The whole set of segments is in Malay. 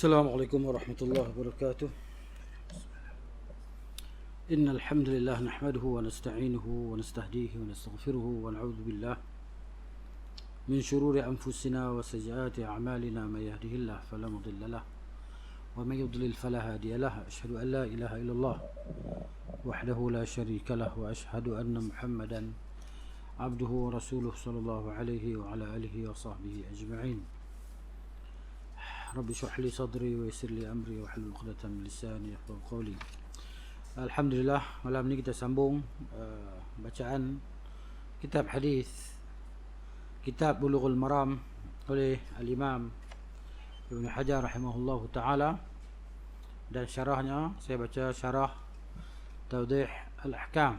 السلام عليكم ورحمة الله وبركاته. إن الحمد لله نحمده ونستعينه ونستهديه ونستغفره ونعوذ بالله من شرور أنفسنا وسيئات أعمالنا. من يهده الله فلا مضل له ومن يضلل فلا هادي له. أشهد أن لا إله إلا الله وحده لا شريك له وأشهد أن محمدا عبده ورسوله صلى الله عليه وعلى آله وصحبه أجمعين. Rabbi syurah li sadri wa yassir li amri wa hlul 'uqdatam min lisani yafqahu qawli. Alhamdulillah, malam ni kita sambung bacaan kitab hadis, kitab Bulughul Maram oleh Al-Imam Ibn Hajar rahimahullahu taala, dan syarahnya saya baca syarah Tawdih Al-Ahkam.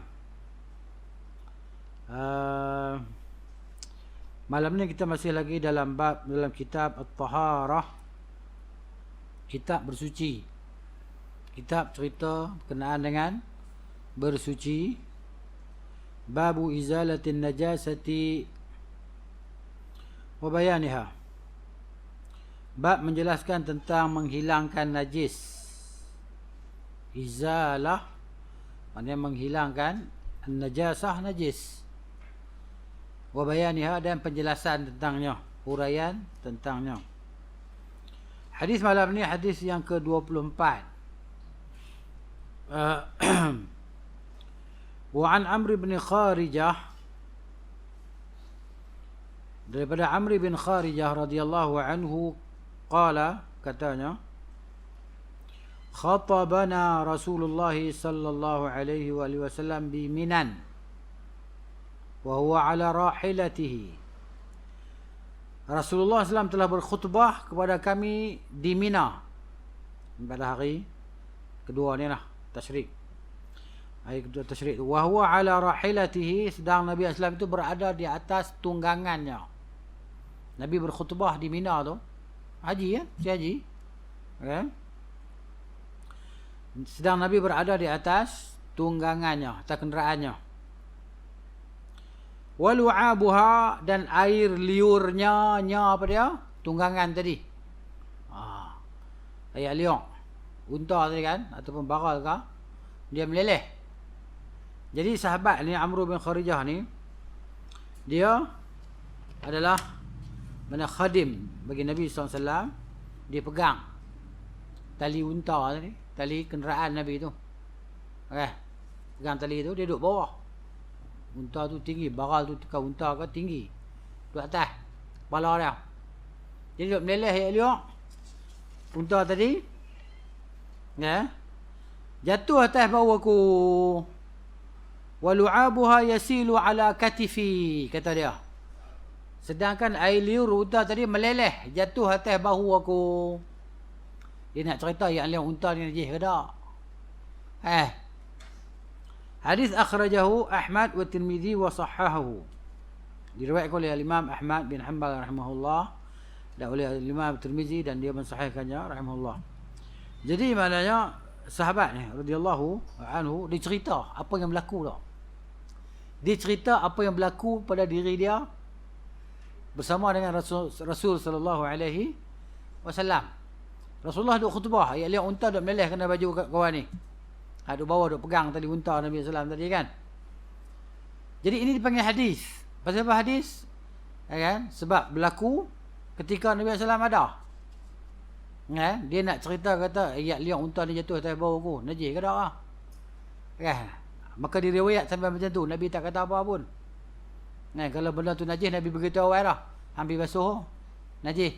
Malam ni kita masih lagi dalam kitab At-Taharah, kitab bersuci. Kitab cerita berkenaan dengan bersuci. Babu izalatin najasati wa bayaniha. Bab menjelaskan tentang menghilangkan najis. Izalah maknanya menghilangkan najasah, najis. Wa bayaniha, dan penjelasan tentangnya, huraian tentangnya. Hadis malam ni hadis yang ke-24. Wa an Amr bin Kharijah, daripada Amr bin Kharijah radhiyallahu anhu, qala, katanya, khatabana Rasulullah sallallahu alaihi wasallam bi Minan wa huwa ala rahilatihi. Rasulullah SAW telah berkhutbah kepada kami di Mina pada hari kedua ni lah, tasyrik. Hari kedua tasyrik. Wa huwa ala rahilatihi, sedang Nabi SAW itu berada di atas tunggangannya. Nabi berkhutbah di Mina tu. Haji ya, si haji. Okay. Sedang Nabi berada di atas tunggangannya, atas kenderaannya. Walu'abuha, dan air liurnya, apa dia? Tunggangan tadi. Air liur. Unta tadi kan, ataupun baral ke, dia meleleh. Jadi sahabat ni, Amr bin Kharijah ni, dia adalah mana khadim bagi Nabi SAW. Dia pegang tali unta tadi, tali kenderaan Nabi tu. Okay. Pegang tali tu, dia duduk bawah. Unta tu tinggi, baral tu tekan unta ke tinggi, duduk atas kepala dia. Jadi duduk meleleh ya liuk unta tadi, ya, jatuh atas bau aku. Walu'abuha yasilu ala katifi, kata dia. Sedangkan air liur unta tadi meleleh, jatuh atas bahu aku. Dia nak cerita yang liur unta ni najis ke tak? Hadis akhrajahu Ahmad wa Tirmizi wa sahahahu. Diriwayatkan oleh Imam Ahmad bin Hanbal rahimahullah, dan oleh Imam Tirmizi, dan dia mensahihkannya rahimahullah. Jadi maknanya sahabat ni radhiyallahu anhu, dia cerita apa yang berlaku tau. Dia cerita apa yang berlaku pada diri dia bersama dengan Rasul sallallahu alaihi wasallam. Rasulullah duk khutbah, ayat lihat unta duk meleleh kena baju kawan ni. Duk bawa, duk pegang tadi unta Nabi SAW tadi kan. Jadi ini dipanggil hadis. Pasal apa hadis? Ya kan? Sebab berlaku ketika Nabi SAW ada. Ya, dia nak cerita, kata, ayat liang unta ni jatuh atas bawah aku, najis ke tak lah? Ya. Maka diriwayat sampai macam tu, Nabi tak kata apa pun. Ya, kalau benda tu najis, Nabi beritahu awal dah. Ambil basuh, najis.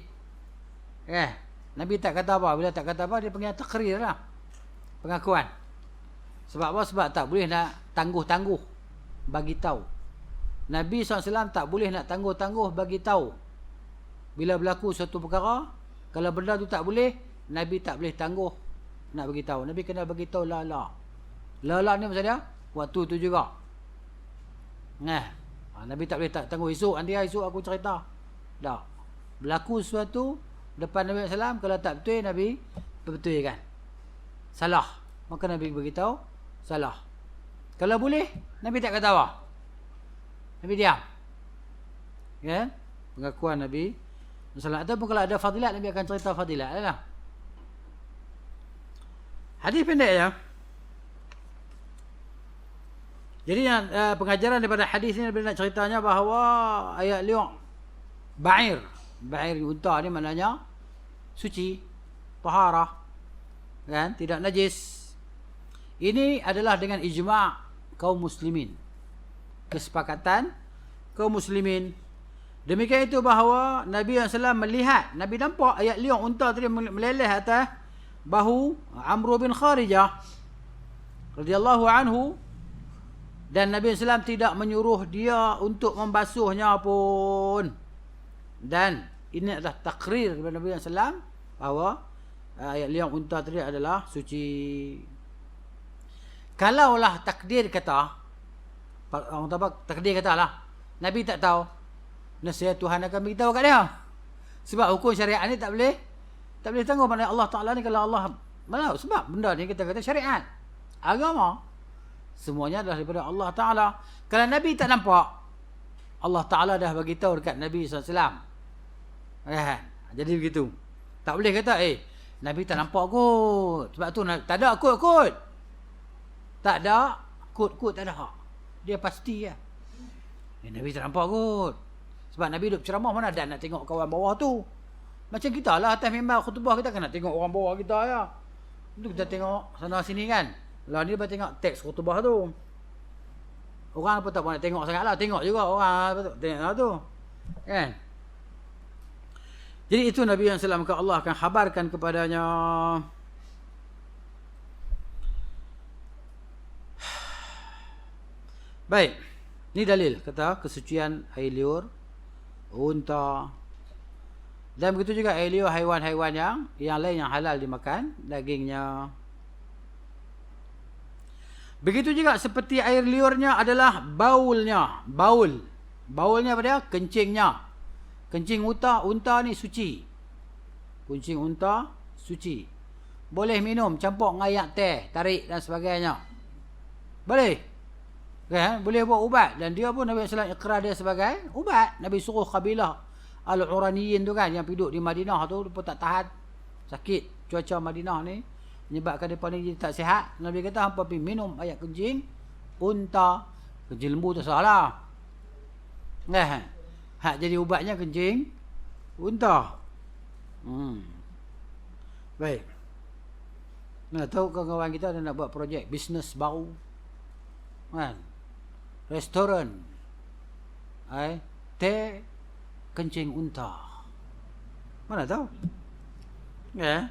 Ya. Nabi tak kata apa. Bila tak kata apa, dia panggil takrir lah, pengakuan. Sebab apa? Sebab tak boleh nak tangguh-tangguh bagi tahu. Nabi SAW tak boleh nak tangguh-tangguh bagi tahu. Bila berlaku suatu perkara, kalau benda tu tak boleh, Nabi tak boleh tangguh nak bagi tahu. Nabi kena bagi tahu la-la. La-la ni maksud dia waktu tu juga. Nabi tak boleh tangguh esok, nanti esok aku cerita. Tak. Berlaku sesuatu depan Nabi SAW, kalau tak betul, Nabi berbetulkan. Salah, maka Nabi beritahu salah. Kalau boleh, Nabi tak kata apa. Nabi diam. Ya? Pengakuan Nabi Ataupun kalau ada fadilat, Nabi akan cerita fadilat lah. Hadis pendek ya. Jadi yang pengajaran daripada hadis ini nak ceritanya bahawa ayat liuk ba'ir unta ni maknanya suci, taharah, kan, tidak najis. Ini adalah dengan ijma' kaum muslimin, kesepakatan kaum muslimin. Demikian itu bahawa Nabi SAW melihat, Nabi nampak ayat liuk unta tadi meleleh atas bahu Amr bin Kharijah radhiyallahu anhu, dan Nabi SAW tidak menyuruh dia untuk membasuhnya pun. Dan ini adalah takrir kepada Nabi SAW bahawa ayat liuk unta tadi adalah suci. Kalaulah takdir kata, orang takdir kata lah, Nabi tak tahu, nasihat Tuhan akan beritahu kat dia. Sebab hukum syariat ni tak boleh tanggung pada Allah Ta'ala ni. Kalau Allah mana, sebab benda ni kita kata syariat, agama, semuanya adalah daripada Allah Ta'ala. Kalau Nabi tak nampak, Allah Ta'ala dah bagi tahu dekat Nabi SAW. Jadi begitu. Tak boleh kata, Nabi tak nampak kot, sebab tu tak ada kot. Tak ada kot tak ada. Dia pasti lah. Nabi tak nampak kot. Sebab Nabi duduk ceramah, mana ada nak tengok kawan bawah tu. Macam kita lah atas mimbar khutbah, kita kan nak tengok orang bawah kita ya. Itu kita tengok sana sini kan. Lah ni lepas tengok teks khutbah tu. Orang apa tak nak tengok sangat lah. Tengok juga orang apa tengok tu. Kan? Jadi itu Nabi yang SAW Allah akan khabarkan kepadanya. Baik. Ini dalil kata kesucian air liur unta. Dan begitu juga air liur haiwan-haiwan yang lain yang halal dimakan dagingnya. Begitu juga seperti air liurnya adalah baulnya. Baulnya apa dia? Kencingnya. Kencing unta ni suci. Kencing unta suci. Boleh minum campur dengan air teh, tarik dan sebagainya. Boleh. Kan? Boleh buat ubat. Dan dia pun Nabi SAW ikrar dia sebagai ubat. Nabi suruh kabilah Al-Uraniyin tu kan, yang duduk di Madinah tu, dia pun tak tahan sakit. Cuaca Madinah ni menyebabkan mereka ni jadi tak sihat. Nabi kata, hampa pergi minum air kencing unta. Kencing lembu tak salah. Hak jadi ubatnya kencing unta. Baik. Nah, tahu kawan-kawan kita ada nak buat projek bisnes baru. Kan? Restoran. Teh kencing unta. Mana tahu? Ya.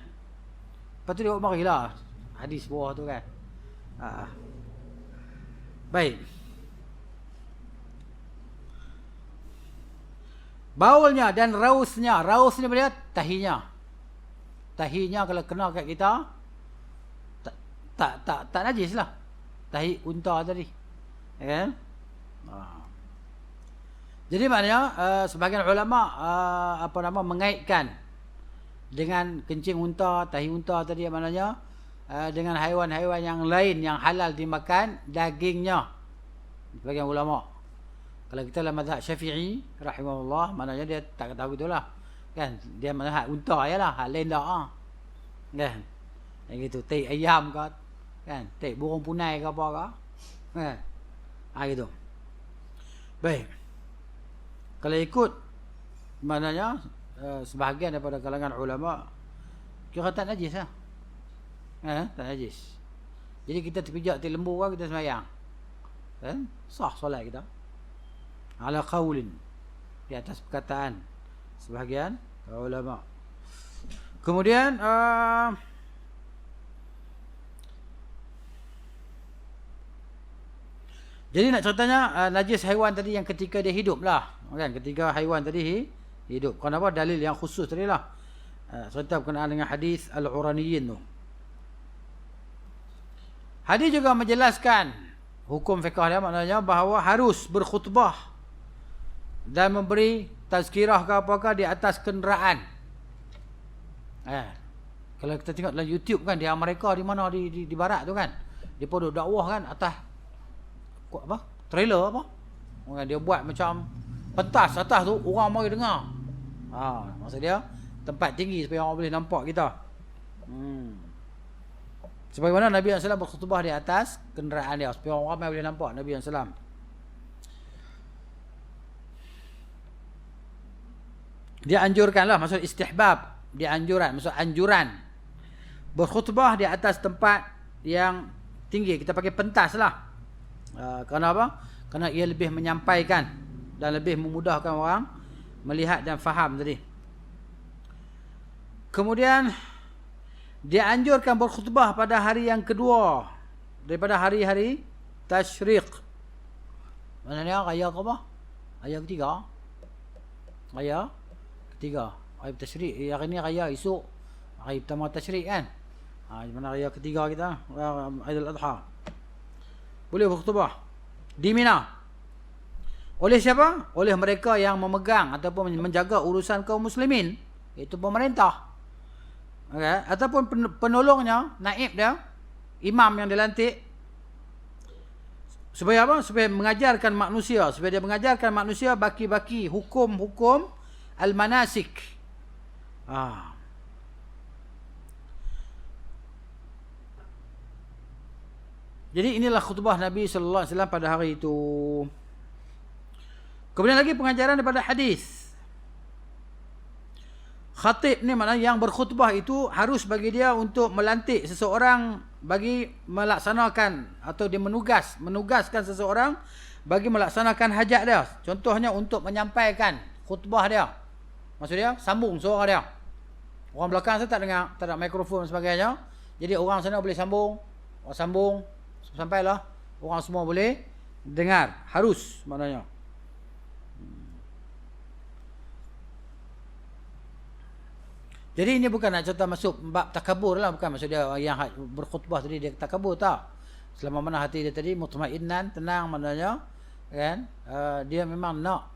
Lepas tu dia marilah hadis bawah tu kan. Baik. Baulnya dan rausnya. Rausnya apa dia? Tahinya. Tahinya kalau kena kat kita, tak najis lah. Tahi unta tadi. Ya kan? Jadi maknanya sebahagian ulama mengaitkan dengan kencing unta, tahi unta tadi, maknanya dengan haiwan-haiwan yang lain yang halal dimakan dagingnya. Sebahagian ulama. Kalau kita dalam mazhab Syafi'i rahimahullah, maknanya dia tak tahu itulah. Kan? Dia mazhab unta ajalah, hal lain dah. Kan? Yang gitu, tahi ayam ke, kan? Tahi burung punai ke apa ke. Kan? Gitu. Baik. Kalau ikut maknanya sebahagian daripada kalangan ulama kira tak najis lah. Tak najis. Jadi kita terpijak ti lembu kan, kita sembahyang. Kan? Sah solat kita. Ala qaulin, di atas perkataan sebahagian ulama. Kemudian jadi nak ceritanya najis haiwan tadi yang ketika dia hidup lah. Kan? Ketika haiwan tadi hidup. Kenapa? Dalil yang khusus tadi lah. Cerita berkenaan dengan hadis Al-Uraniyin tu. Hadis juga menjelaskan hukum fiqh dia, maknanya bahawa harus berkhutbah dan memberi tazkirah ke apakah di atas kenderaan. Kalau kita tengok dalam YouTube kan, di Amerika, di mana di barat tu kan, dia pun duk dakwah kan atas apa? Trailer apa? Dia buat macam pentas atas tu, orang mari dengar. Maksud dia tempat tinggi supaya orang boleh nampak kita. Sebagaimana Nabi SAW berkhutbah di atas kenderaan dia, supaya orang ramai boleh nampak Nabi SAW. Dia anjurkanlah, maksud istihbab, dia anjuran, maksud anjuran. Berkhutbah di atas tempat yang tinggi, kita pakai pentas lah. Kerana apa? Kerana ia lebih menyampaikan dan lebih memudahkan orang melihat dan faham tadi. Kemudian dia anjurkan berkhutbah pada hari yang kedua daripada hari-hari tasyriq. Maknanya raya ke apa? Raya ketiga. Raya ketiga. Raya tasyriq. Hari ni raya esok. Hari pertama tasyriq kan? Mana raya ketiga kita? Aidil Adha. Boleh berkhutbah di Mina. Oleh siapa? Oleh mereka yang memegang ataupun menjaga urusan kaum muslimin, iaitu pemerintah. Okay. Ataupun penolongnya, naib dia, imam yang dilantik. Supaya apa? Supaya mengajarkan manusia, supaya dia mengajarkan manusia baki-baki hukum-hukum al-manasik. Jadi inilah khutbah Nabi sallallahu alaihi wasallam pada hari itu. Kemudian lagi pengajaran daripada hadis. Khatib ni maknanya yang berkhutbah itu harus bagi dia untuk melantik seseorang bagi melaksanakan atau dia menugaskan seseorang bagi melaksanakan hajat dia. Contohnya untuk menyampaikan khutbah dia. Maksud dia sambung suara dia. Orang belakang saya tak dengar, tak ada mikrofon dan sebagainya. Jadi orang sana boleh sambung, orang sambung sampailah orang semua boleh dengar. Harus maknanya. Jadi ini bukan nak cerita masuk bab takabur lah, bukan maksud dia yang berkhutbah tadi dia takabur, tak. Selama mana hati dia tadi mutmainnan, tenang maknanya, kan? Dia memang nak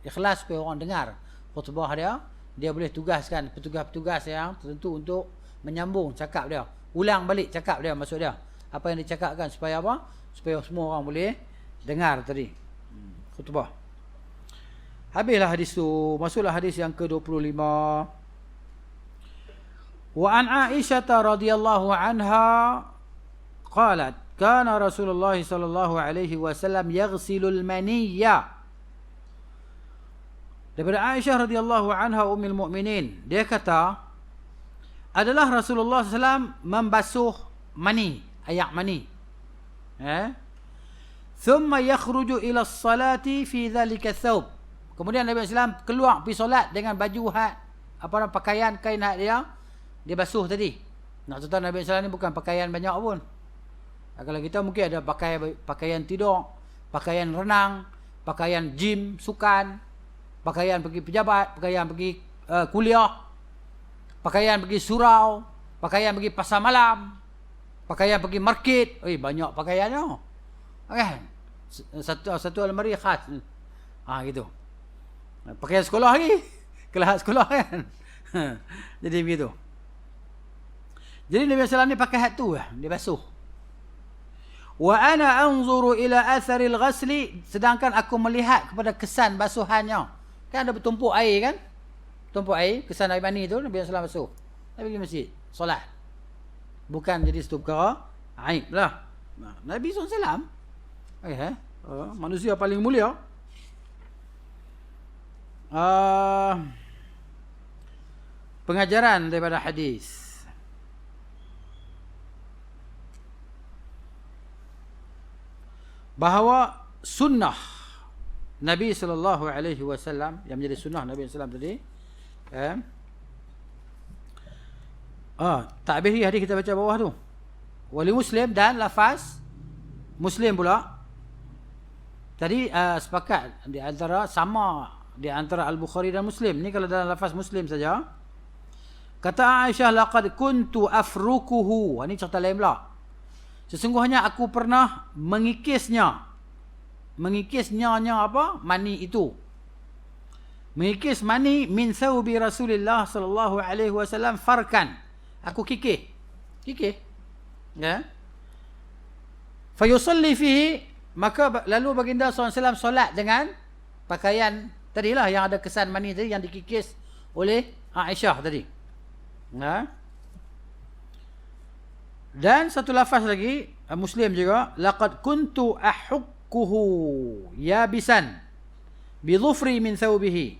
ikhlas supaya orang dengar khutbah dia, dia boleh tugaskan petugas-petugas yang tertentu untuk menyambung cakap dia, ulang balik cakap dia, maksud dia. Apa yang dicakapkan supaya apa? Supaya semua orang boleh dengar tadi khutbah. Habislah hadis tu, masuklah hadis yang ke-25. Wa an Aisyah radhiyallahu anha qalat kana Rasulullah sallallahu alaihi wasallam yaghsilul maniyya. Daripada Aisyah radhiyallahu anha ummul mukminin, dia kata adalah Rasulullah SAW membasuh mani, ayak mani. Thumma yakhruju ila as-salati fi dhalika thawb. Kemudian Nabi SAW keluar pergi solat dengan baju pakaian kain hak dia basuh tadi. Nak cerita Nabi SAW ni bukan pakaian banyak pun. Kalau kita mungkin ada pakaian tidur, pakaian renang, pakaian gym, sukan, pakaian pergi pejabat, pakaian pergi kuliah, pakaian pergi surau, pakaian pergi pasar malam, pakaian pergi market. Banyak pakaiannya. Kan? Satu almari khas. Gitu. Pakaian sekolah lagi. Kelas sekolah kan. Jadi begitu. Jadi Nabi SAW ni pakai hat tu lah. Dia basuh. Wa ana anzuru ila atharil ghasli. Sedangkan aku melihat kepada kesan basuhannya. Kan ada bertumpuk air kan? Tumpuk air. Kesan air mani tu Nabi SAW basuh. Nabi pergi masjid. Solat. Bukan jadi satu perkara aib lah. Nabi SAW. Manusia paling mulia. Pengajaran daripada hadis. Bahawa sunnah Nabi sallallahu alaihi wasallam yang menjadi sunnah Nabi sallallahu alaihi wasallam tadi. Takbir hadis kita baca bawah tu. Wali Muslim dan lafaz Muslim pula. Tadi sepakat di antara sama di antara Al-Bukhari dan Muslim. Ni kalau dalam lafaz Muslim saja. Kata Aisyah laqad kuntu afrukuhu. Ini cerita lain pula. Sesungguhnya aku pernah mengikisnya. Mengikisnya apa? Mani itu. Mengikis mani min thawbi Rasulullah sallallahu alaihi wasallam farkan. Aku kikis. Kikis. Ya. Fa yusalli fihi, maka lalu baginda sallallahu alaihi wasallam solat dengan pakaian tadilah yang ada kesan mani tadi yang dikikis oleh Aisyah tadi. Dan satu lafaz lagi, Muslim juga, laqad kuntu ahukkuhu yabisan bi dhufri min thawbihi.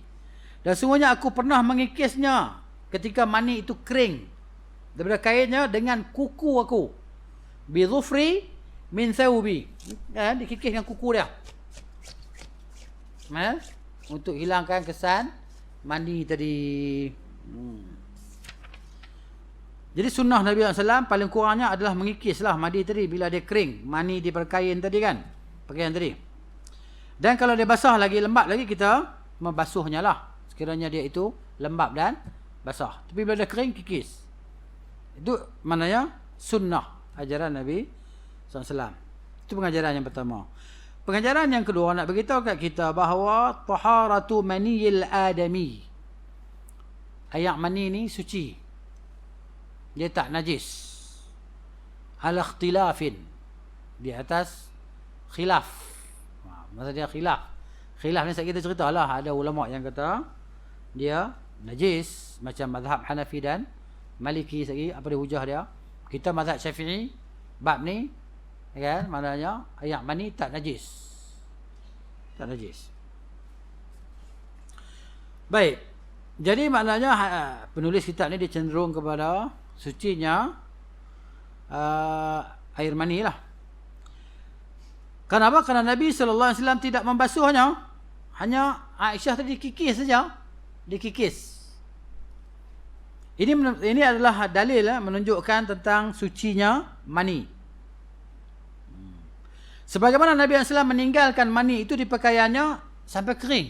Dan sungguhnya aku pernah mengikisnya ketika mani itu kering daripada kainnya dengan kuku aku. Bi dhufri min thawbi. Dikikis dengan kuku dia. Untuk hilangkan kesan mani tadi. Jadi sunnah Nabi SAW paling kurangnya adalah mengikislah mani tadi bila dia kering. Mani di perkain tadi kan. Pakaian tadi. Dan kalau dia basah lagi, lembab lagi, kita membasuhnya lah. Sekiranya dia itu lembab dan basah. Tapi bila dia kering, kikis. Itu maknanya sunnah ajaran Nabi SAW. Itu pengajaran yang pertama. Pengajaran yang kedua nak beritahu kat kita bahawa taharatu maniyil adami. Ayak mani ni suci. Dia tak najis. Ala ikhtilafin. Di atas khilaf. Maksud dia khilaf. Khilaf ni kita ceritalah. Ada ulama yang kata dia najis. Macam mazhab Hanafi dan Maliki lagi. Apa dia hujah dia? Kita mazhab Syafi'i. Bab ni. Kan? Maknanya ayak mani tak najis. Tak najis. Baik. Jadi maknanya penulis kitab ni dia cenderung kepada sucinya air mani lah. Kenapa? Kerana Nabi SAW tidak membasuhnya. Hanya Aisyah tadi dikikis saja. Dikikis. Ini adalah dalil menunjukkan tentang sucinya mani. Sebagaimana Nabi SAW meninggalkan mani itu di pakaiannya sampai kering.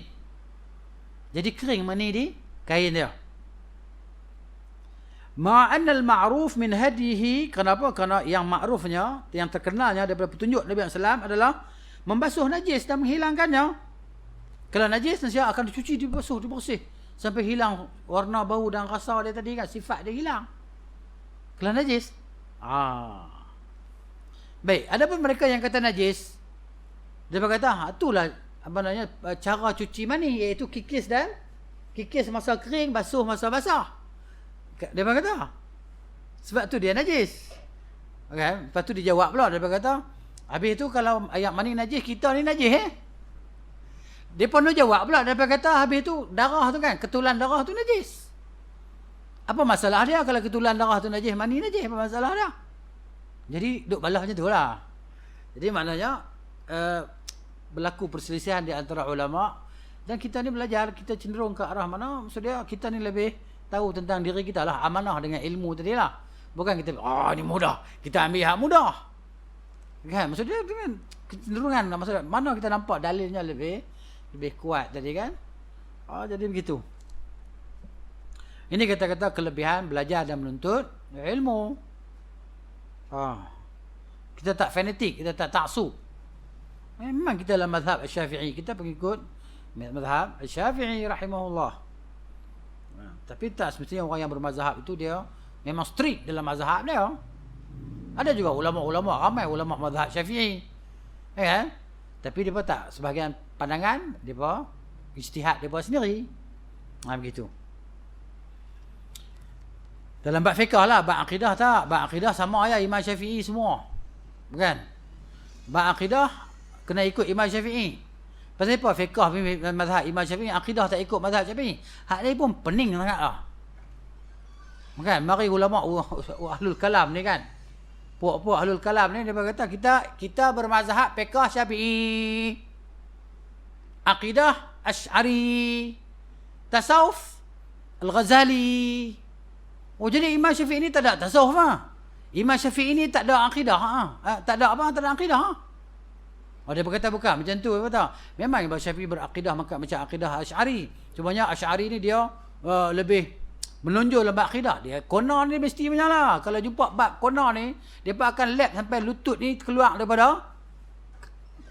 Jadi kering mani di kain dia. Ma'anna al-ma'ruf min hadihi. Kenapa? Kerana yang ma'rufnya, yang terkenalnya daripada petunjuk Nabi SAW adalah membasuh najis dan menghilangkannya. Kalau najis, nasihat akan dicuci, dibasuh, dibersih. Sampai hilang warna, bau dan rasa dia tadi kan. Sifat dia hilang. Kalau najis. Baik, ada pun mereka yang kata najis. Dia berkata, itulah apa namanya, cara cuci mani, iaitu kikis dan kikis masa kering, basuh masa basah. Dia berkata, sebab tu dia najis. Okay? Lepas tu dia jawab pula. Dia berkata, habis tu kalau ayak mani najis, kita ni najis Dia pun jawab pula. Dia berkata, habis tu darah tu kan, ketulan darah tu najis. Apa masalah dia kalau ketulan darah tu najis, mani najis? Apa masalah dia? Jadi duk balas macam tu lah. Jadi maknanya berlaku perselisihan di antara ulama. Dan kita ni belajar, kita cenderung ke arah mana? Maksudnya kita ni lebih tahu tentang diri kita lah. Amanah dengan ilmu tadi lah. Bukan kita, ni mudah, kita ambil hak mudah. Kan? Maksudnya dengan kecenderungan. Maksudnya mana kita nampak dalilnya lebih kuat tadi kan. Jadi begitu. Ini kata-kata kelebihan belajar dan menuntut ilmu. Kita tak fanatik, kita tak taksub. Memang kita dalam mazhab Syafi'i, kita pengikut mazhab Syafi'i rahimahullah. Tapi tak semestinya orang yang bermazhab itu dia memang strict dalam mazhab dia. Ada juga ulama-ulama, ramai ulama mazhab Syafi'i. Kan? Tapi dia tak, sebahagian pandangan dia ijtihad dia sendiri. Begitu. Dalam bab fiqh lah, bab akidah tak. Bab akidah sama ya Imam Syafi'i semua. Bukan? Bab akidah kena ikut Imam Syafi'i. Pasal apa fiqh mazhab Imam Syafi'i, akidah tak ikut mazhab Syafi'i? Hak ni pun pening sangat lah. Bukan? Mari ulama ahlul kalam ni kan. Puak-puak ahlul kalam ni dia berkata kita bermazhab fiqh Syafi'i. Akidah Asy'ari. Tasawuf Al-Ghazali. Jadi Imam Syafi'i ni tak ada tasawuf lah. Imam Syafi'i ni tak ada akidah. Tak ada apa? Tak ada akidah. Dia berkata bukan. Macam tu. Memang Imam Syafi'i berakidah macam akidah Asy'ari. Cumanya Asy'ari ni dia lebih menonjol dalam bab akidah. Dia konar ni mesti macam lah. Kalau jumpa bab konar ni, dia akan lap sampai lutut ni keluar daripada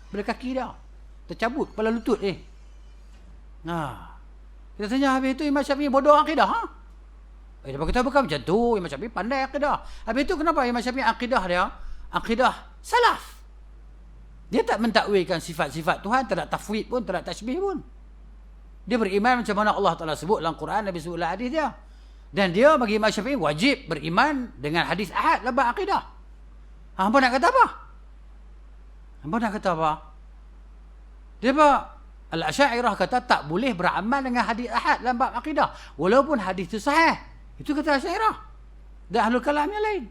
kaki dia. Tercabut kepala lutut ni. Kita tanya habis tu Imam Syafi'i bodoh akidah. Dia berkata bukan macam tu. Imam Syafi'i pandai akidah. Habis tu kenapa Imam Syafi'i akidah dia? Akidah salaf. Dia tak mentakwilkan sifat-sifat Tuhan. Tak ada tafwid pun. Tak ada tasbih pun. Dia beriman macam mana Allah Ta'ala sebut dalam Quran. Nabi sebut dalam hadis dia. Dan dia bagi Imam Syafi'i wajib beriman dengan hadis ahad dalam akidah. Hampa nak kata apa? Hampa nak kata apa? Dia apa? Al-Asy'ariyah kata tak boleh beramal dengan hadis ahad dalam bab akidah. Walaupun hadis itu sahih. Itu kata Asy'ariyah. Dan ahlul kalam yang lain.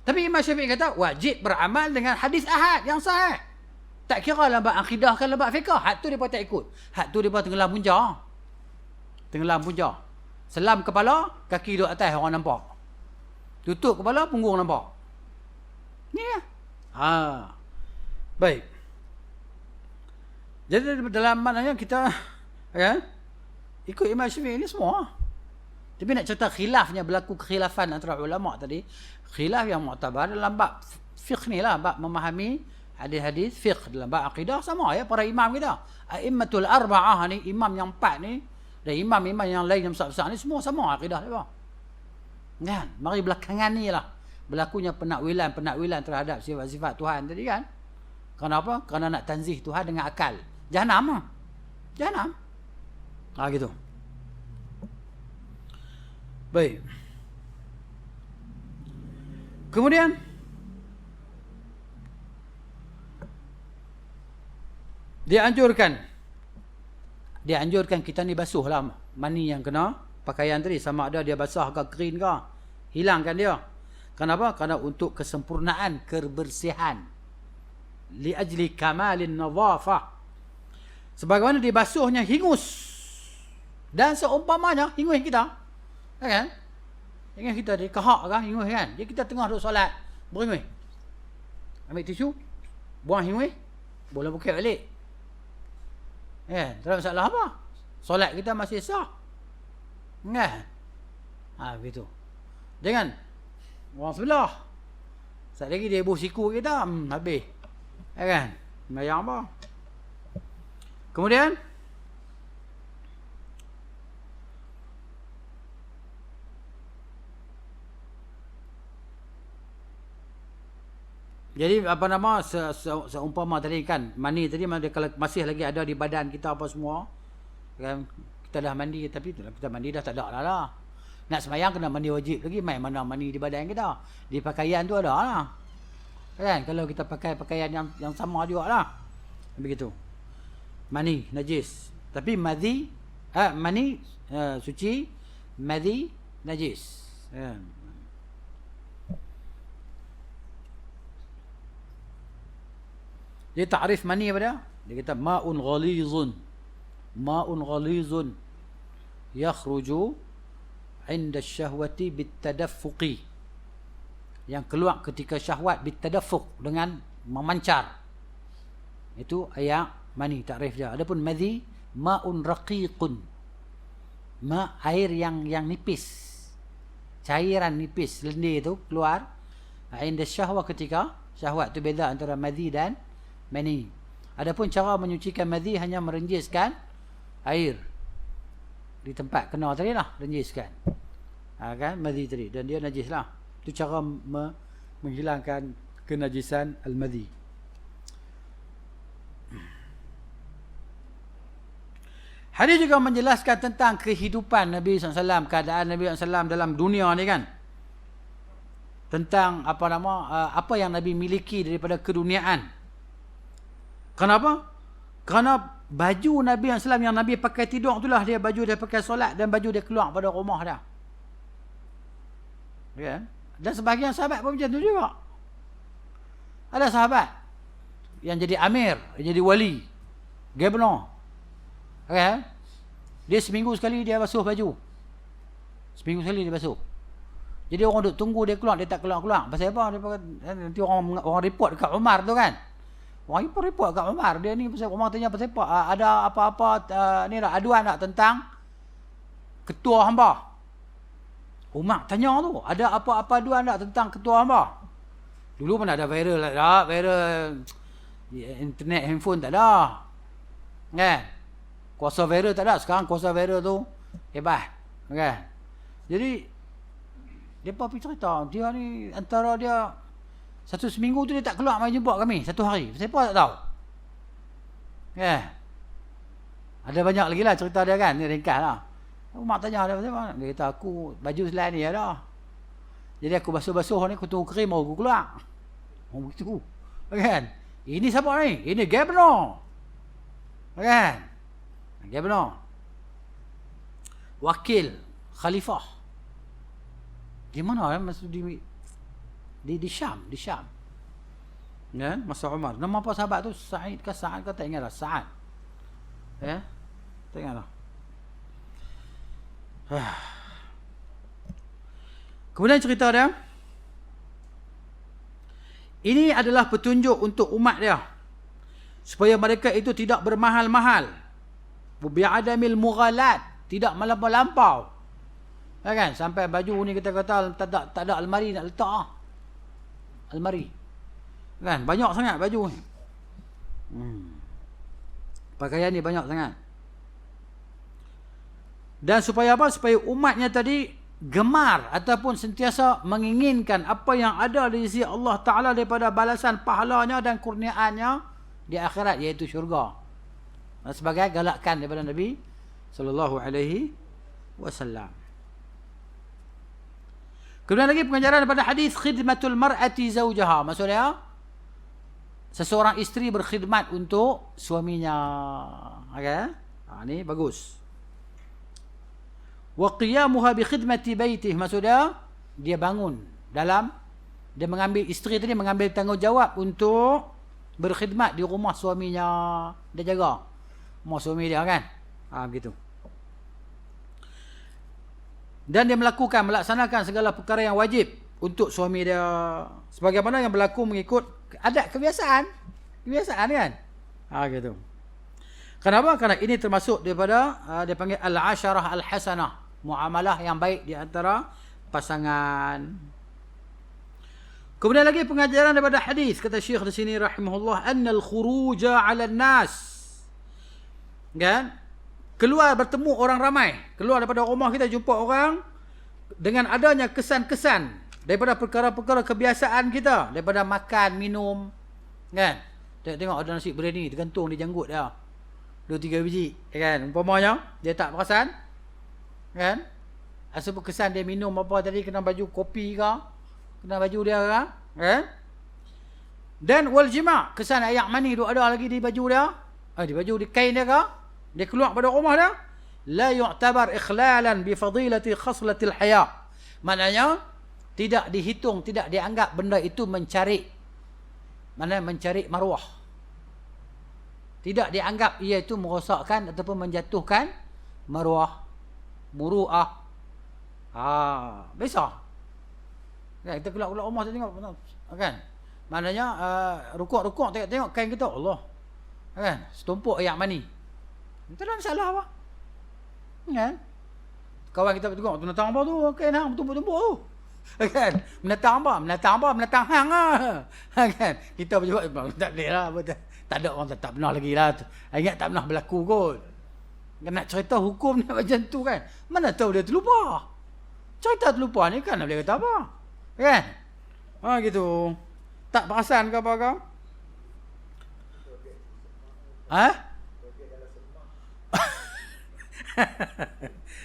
Tapi Imam Syafi'i kata wajib beramal dengan hadis ahad yang sahih. Tak kira dalam bab akidah ke dalam bab fiqh. Hak tu mereka tak ikut. Hak tu mereka tenggelam punca. Tenggelam punca. Selam kepala, kaki duduk atas orang nampak. Tutup kepala, punggung nampak. Ni ya. Baik. Jadi dalam maknanya kita ikut Imam Syafi'i ni semua. Tapi nak cerita khilafnya, berlaku kekhilafan antara ulama tadi. Khilaf yang mu'tabar dalam bab fiqh ni lah. Bab memahami hadis-hadis fiqh. Dalam bab akidah sama ya. Para imam kita. A'immatul arba'ah ni, imam yang 4 ni. Dan imam-imam yang lain yang besar-besar ni semua sama akidah dia. Kan? Mari belakangan ni lah. Berlakunya penakwilan terhadap sifat-sifat Tuhan tadi kan. Kenapa? Kerana nak tanzih Tuhan dengan akal. Jahanam lah. Jahanam. Gitu. Baik. Kemudian dianjurkan kita ni basuh lah mani yang kena pakaian tadi, sama ada dia basah ke kering ke, hilangkan dia. Kenapa? Kerana untuk kesempurnaan kebersihan, li ajli kamalin nadhafah. Sebagaimana dibasuhnya hingus dan seumpamanya hingus kita, kan? Ingat kita di kahak kan, hingus kan? Jadi kita tengah duduk solat, beringus. Ambil tisu, buang hingus, boleh buka balik. Tak ada masalah apa. Solat kita masih sah. Kan? Begitu. Jangan orang sebelah. Sekali lagi dia buh siku kita, habis. Kan? Bayang apa? Kemudian jadi apa nama seumpama tadi kan, mani tadi kalau masih lagi ada di badan kita apa semua kan, kita dah mandi, tapi kita mandi dah tak ada lah. Nak sembahyang kena mandi wajib lagi, mai mana mani di badan kita. Di pakaian tu ada lah. Kan kalau kita pakai pakaian yang sama juga lah. Begitu. Mani najis. Tapi mani suci, madhi najis. Dia takrif mani apa dia? Dia kata ma'un ghalizun yakhruju 'inda asy-syahwati bitadaffuqi. Yang keluar ketika syahwat bitadaffuq, dengan memancar. Itu ayat mani, takrif dia. Adapun madhi ma'un raqiqun. Air yang nipis. Cairan nipis lendir tu keluar 'inda syahwah, ketika syahwat. Tu beza antara madhi dan mani. Adapun cara menyucikan madhi hanya merenjiskan air di tempat kena tadi lah, renjiskan. Kan madhi tadi, dan dia najis lah. Itu cara menghilangkan kenajisan al-madhi. Hadis juga menjelaskan tentang kehidupan Nabi SAW, keadaan Nabi SAW dalam dunia ni kan. Tentang apa yang Nabi miliki daripada keduniaan. Kenapa? Kerana baju Nabi SAW yang Nabi pakai tidur itulah dia baju dia pakai solat, dan baju dia keluar pada rumah dia. Ya? Dan sebahagian sahabat pun macam tu juga. Ada sahabat yang jadi amir, yang jadi wali, governor. Okay? Dia seminggu sekali dia basuh baju. Seminggu sekali dia basuh. Jadi orang duk tunggu dia keluar, dia tak keluar-keluar. Pasal apa? Nanti orang report dekat Umar tu kan. Orang report kat Umar, dia ni pasal Umar tanya pasal apa? Ada apa-apa ni dah aduan tak tentang ketua hamba? Umar tanya tu, ada apa-apa aduan tak tentang ketua hamba? Dulu mana ada viral tak? Viral internet, handphone tak ada. Kan? Kuasa viral tak ada. Sekarang kuasa viral tu hebat. Kan? Jadi depa pergi cerita, dia ni antara dia satu seminggu tu dia tak keluar mai jumpa kami satu hari. Siapa tak tahu. Ada banyak lagi lah cerita dia kan. Ni ringkas lah. Mak tanya dia, dia kata aku baju selain ni ada. Jadi aku basuh-basuh ni, aku tunggu kering baru aku keluar. Oh begitu. Kan? Ini siapa ni? Ini governor. Kan? Governor. Wakil khalifah. Di mana maksud di Syam, di Syam. Kan? Masa Umar. Nama apa sahabat tu? Sa'id ke Sa'ad ke? Tak ingatlah. Sa'ad. Ya? Tak ingatlah. Kemudian cerita dia, ini adalah petunjuk untuk umat dia supaya mereka itu tidak bermahal-mahal, bi'adamil mughalat, tidak melampau-lampau. Ya kan? Sampai baju ni kita kata tak ada almari nak letak. Almari. Kan? Banyak sangat baju ni. Pakaian ni banyak sangat. Dan supaya apa? Supaya umatnya tadi gemar ataupun sentiasa menginginkan apa yang ada di sisi Allah Ta'ala daripada balasan pahalanya dan kurniaannya di akhirat, iaitu syurga. Sebagai galakan daripada Nabi sallallahu alaihi wasallam. Kemudian lagi pengajaran daripada hadis khidmatul mar'ati zawjaha. Maksudnya seseorang isteri berkhidmat untuk suaminya. Okey? Ini bagus. Wa qiyamuha bi khidmati baitih, maksudnya dia bangun dalam, dia mengambil, isteri tadi mengambil tanggungjawab untuk berkhidmat di rumah suaminya, dia jaga rumah suami dia kan. Begitu. Dan dia melaksanakan segala perkara yang wajib untuk suami dia sebagaimana yang berlaku mengikut adat kebiasaan kan. Gitu. Kenapa? Kerana ini termasuk daripada dia panggil al-asharah al-hasanah, muamalah yang baik di antara pasangan. Kemudian lagi pengajaran daripada hadis, kata Syekh di sini rahimahullah, annal khuruja 'ala an-nas, kan, keluar bertemu orang ramai, keluar daripada rumah kita jumpa orang, dengan adanya kesan-kesan daripada perkara-perkara kebiasaan kita, daripada makan, minum, kan. Tengok ada nasi biryani tergantung di janggut dia 2-3 biji, kan, umpamanya dia tak perasan, kan, asal kesan dia minum apa tadi, kena baju kopi ke, kena baju dia ke, kan. Dan wal jima', kesan ayak mani tu ada lagi di baju dia, di baju, di kain dia ke, dia keluar pada rumah dia, la yu'tabar ikhlalan bi fadilati khaslatil haya. Maknanya tidak dihitung, tidak dianggap benda itu mencari maruah. Tidak dianggap ia itu merosakkan ataupun menjatuhkan maruah, muruah. Biasa. Kan, kita keluar rumah kita tengok, kan. Maknanya rukuk-rukuk tengok kain kita, Allah. Kan, setumpuk ayak mani. Itu tak ada masalah apa. Kan? Kawan kita tengok menatang apa tu, kain hang tumpuk-tumpuk tu. Kan? Menatang apa? Menatang hang ah. Kan? Kita berjawab tak boleh lah, tak ada orang tak pernah lagi lah. Ingat tak pernah berlaku kot. Nak cerita hukum ni macam tu kan. Mana tahu dia terlupa. Cerita terlupa ni kan nak boleh kata apa. Kan? Gitu. Tak perasan ke apa kau?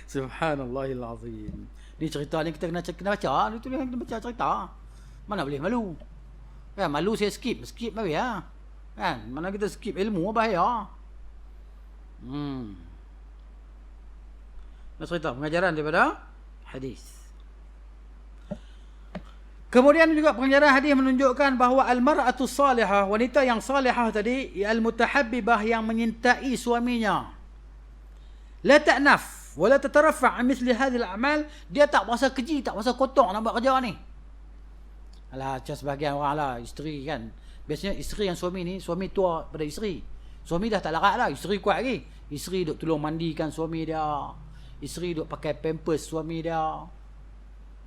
Subhanallahil azim. Ni cerita ni kita kena baca. Ni tu kena baca cerita. Mana boleh malu. Kan, malu saya skip bahaya. Kan, mana kita skip ilmu bahaya. Nak cerita pengajaran daripada hadis. Kemudian juga pengajaran hadis menunjukkan bahawa al-mar'atu salihah, wanita yang salihah tadi, al-mutahabbibah, yang menyintai suaminya, la ta'naf wa la tataraffa' an mithli hadhihi al-a'mal, dia tak berasa keji, tak berasa kotor nak buat kerja ni. Alah, macam sebahagian orang lah, isteri kan. Biasanya isteri yang suami ni, suami tua pada isteri. Suami dah tak larat lah, isteri kuat lagi. Isteri duk tolong mandikan suami dia. Isteri duk pakai pampers suami dia.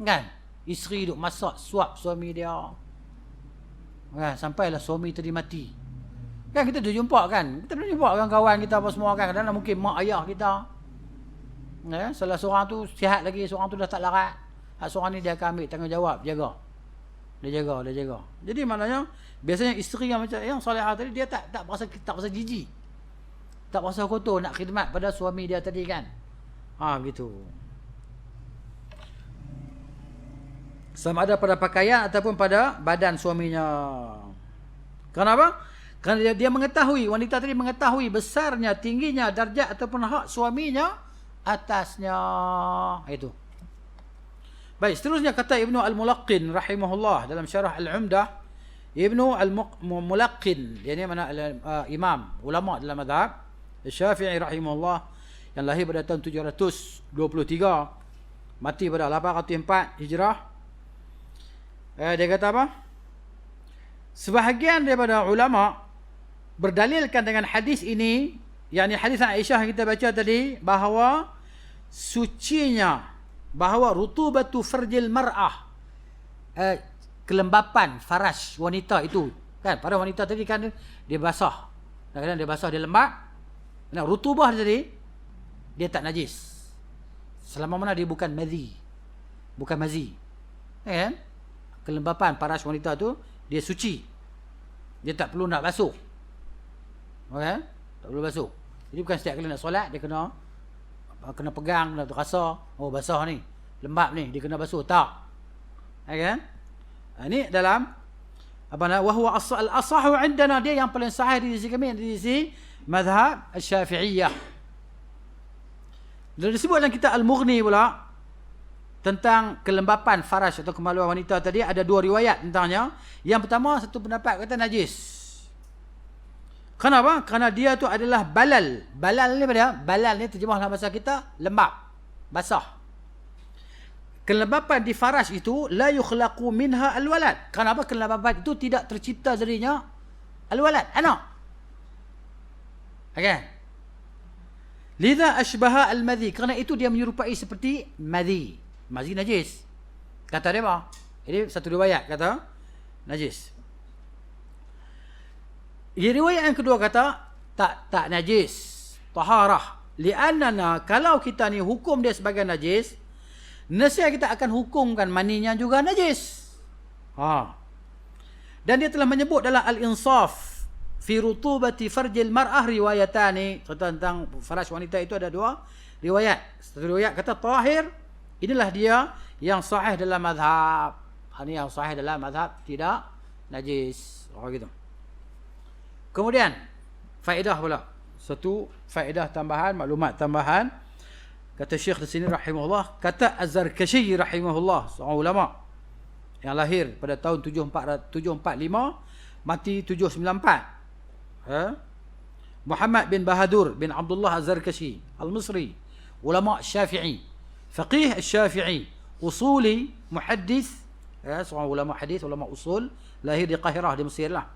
Kan? Isteri duk masak, suap suami dia. Kan? Sampailah suami tadi mati. Kan kita dah jumpa kan? Kita pernah jumpa kawan kita apa semua kan? Kadang-kadang mungkin mak ayah kita. Salah seorang tu sihat lagi, seorang tu dah tak larat. Hak seorang ni dia akan ambil tanggungjawab, jaga. Dia jaga. Jadi maknanya biasanya isteri yang macam yang solehah tadi, dia tak berasa jijik. Tak berasa kotor nak khidmat pada suami dia tadi kan. Gitu. Sama ada pada pakaian ataupun pada badan suaminya. Kenapa? Kerana dia mengetahui, wanita tadi mengetahui besarnya, tingginya darjat ataupun hak suaminya atasnya. Itu. Baik, seterusnya kata Ibnu Al-Mulaqqin rahimahullah dalam syarah Al-Umdah. Ibnu Al-Mulaqqin, dia ni mana imam ulama dalam mazhab Syafi'i rahimahullah yang lahir pada tahun 723, mati pada 804 Hijrah. Dia kata apa? Sebahagian daripada ulama berdalilkan dengan hadis ini, yakni hadis Aisyah kita baca tadi, bahawa sucinya, bahawa rutubatu farjil mar'ah, kelembapan faraj wanita itu, kan pada wanita tadi kan dia basah, kadang-kadang dia basah, dia lembab. Nah, rutubah tadi dia tak najis selama mana dia bukan madhi, bukan mazi, kan? Kelembapan faraj wanita tu dia suci, dia tak perlu nak basuh, kan? Tak perlu basuh. Jadi bukan setiap kali nak solat dia kena pegang, kena terasa, oh basah ni, lembab ni, dia kena basuh, tak, kan? Ini dalam apa nama, wa huwa al-asahu indana, dia yang paling sahih di sisi kami, di sisi mazhab Syafi'iyah. Dan disebut dalam kitab Al-Mughni pula tentang kelembapan faraj atau kemaluan wanita tadi, ada dua riwayat tentangnya. Yang pertama, satu pendapat kata najis. Kenapa? Kerana dia tu adalah balal. Balal ni pada, balal ni terjemah dalam bahasa kita lembab, basah. Kelembapan di faraj itu la yukhlaqu minha alwalad. Kenapa? Kelembapan itu tidak tercipta darinya alwalad, anak. Okay. Lidha ashbaha al-madhi. Kerana itu dia menyerupai seperti madhi. Madhi najis. Kata dia apa? Ini satu riwayat kata najis. Riwayat yang kedua kata tak najis, taharah. Li'annana, kalau kita ni hukum dia sebagai najis, nescaya kita akan hukumkan maninya juga najis. Dan dia telah menyebut dalam Al-Insaf fi rutubati farjil mar'ah riwayatani, tentang faraj wanita itu ada dua riwayat. Satu riwayat kata tahir, inilah dia yang sahih dalam mazhab. Ini yang sahih dalam mazhab, tidak najis. Gitu. Kemudian faedah pula, satu faedah tambahan, maklumat tambahan. Kata Syekh di sini rahimahullah, kata Az-Zarkashi rahimahullah, seorang ulama yang lahir pada tahun 745, mati 794. Muhammad bin Bahadur bin Abdullah Az-Zarkashi Al-Misri, ulama Syafi'i, faqih Syafi'i, usuli, muhaddis, seorang ulama hadis, ulama usul, lahir di Qahirah di Mesir lah.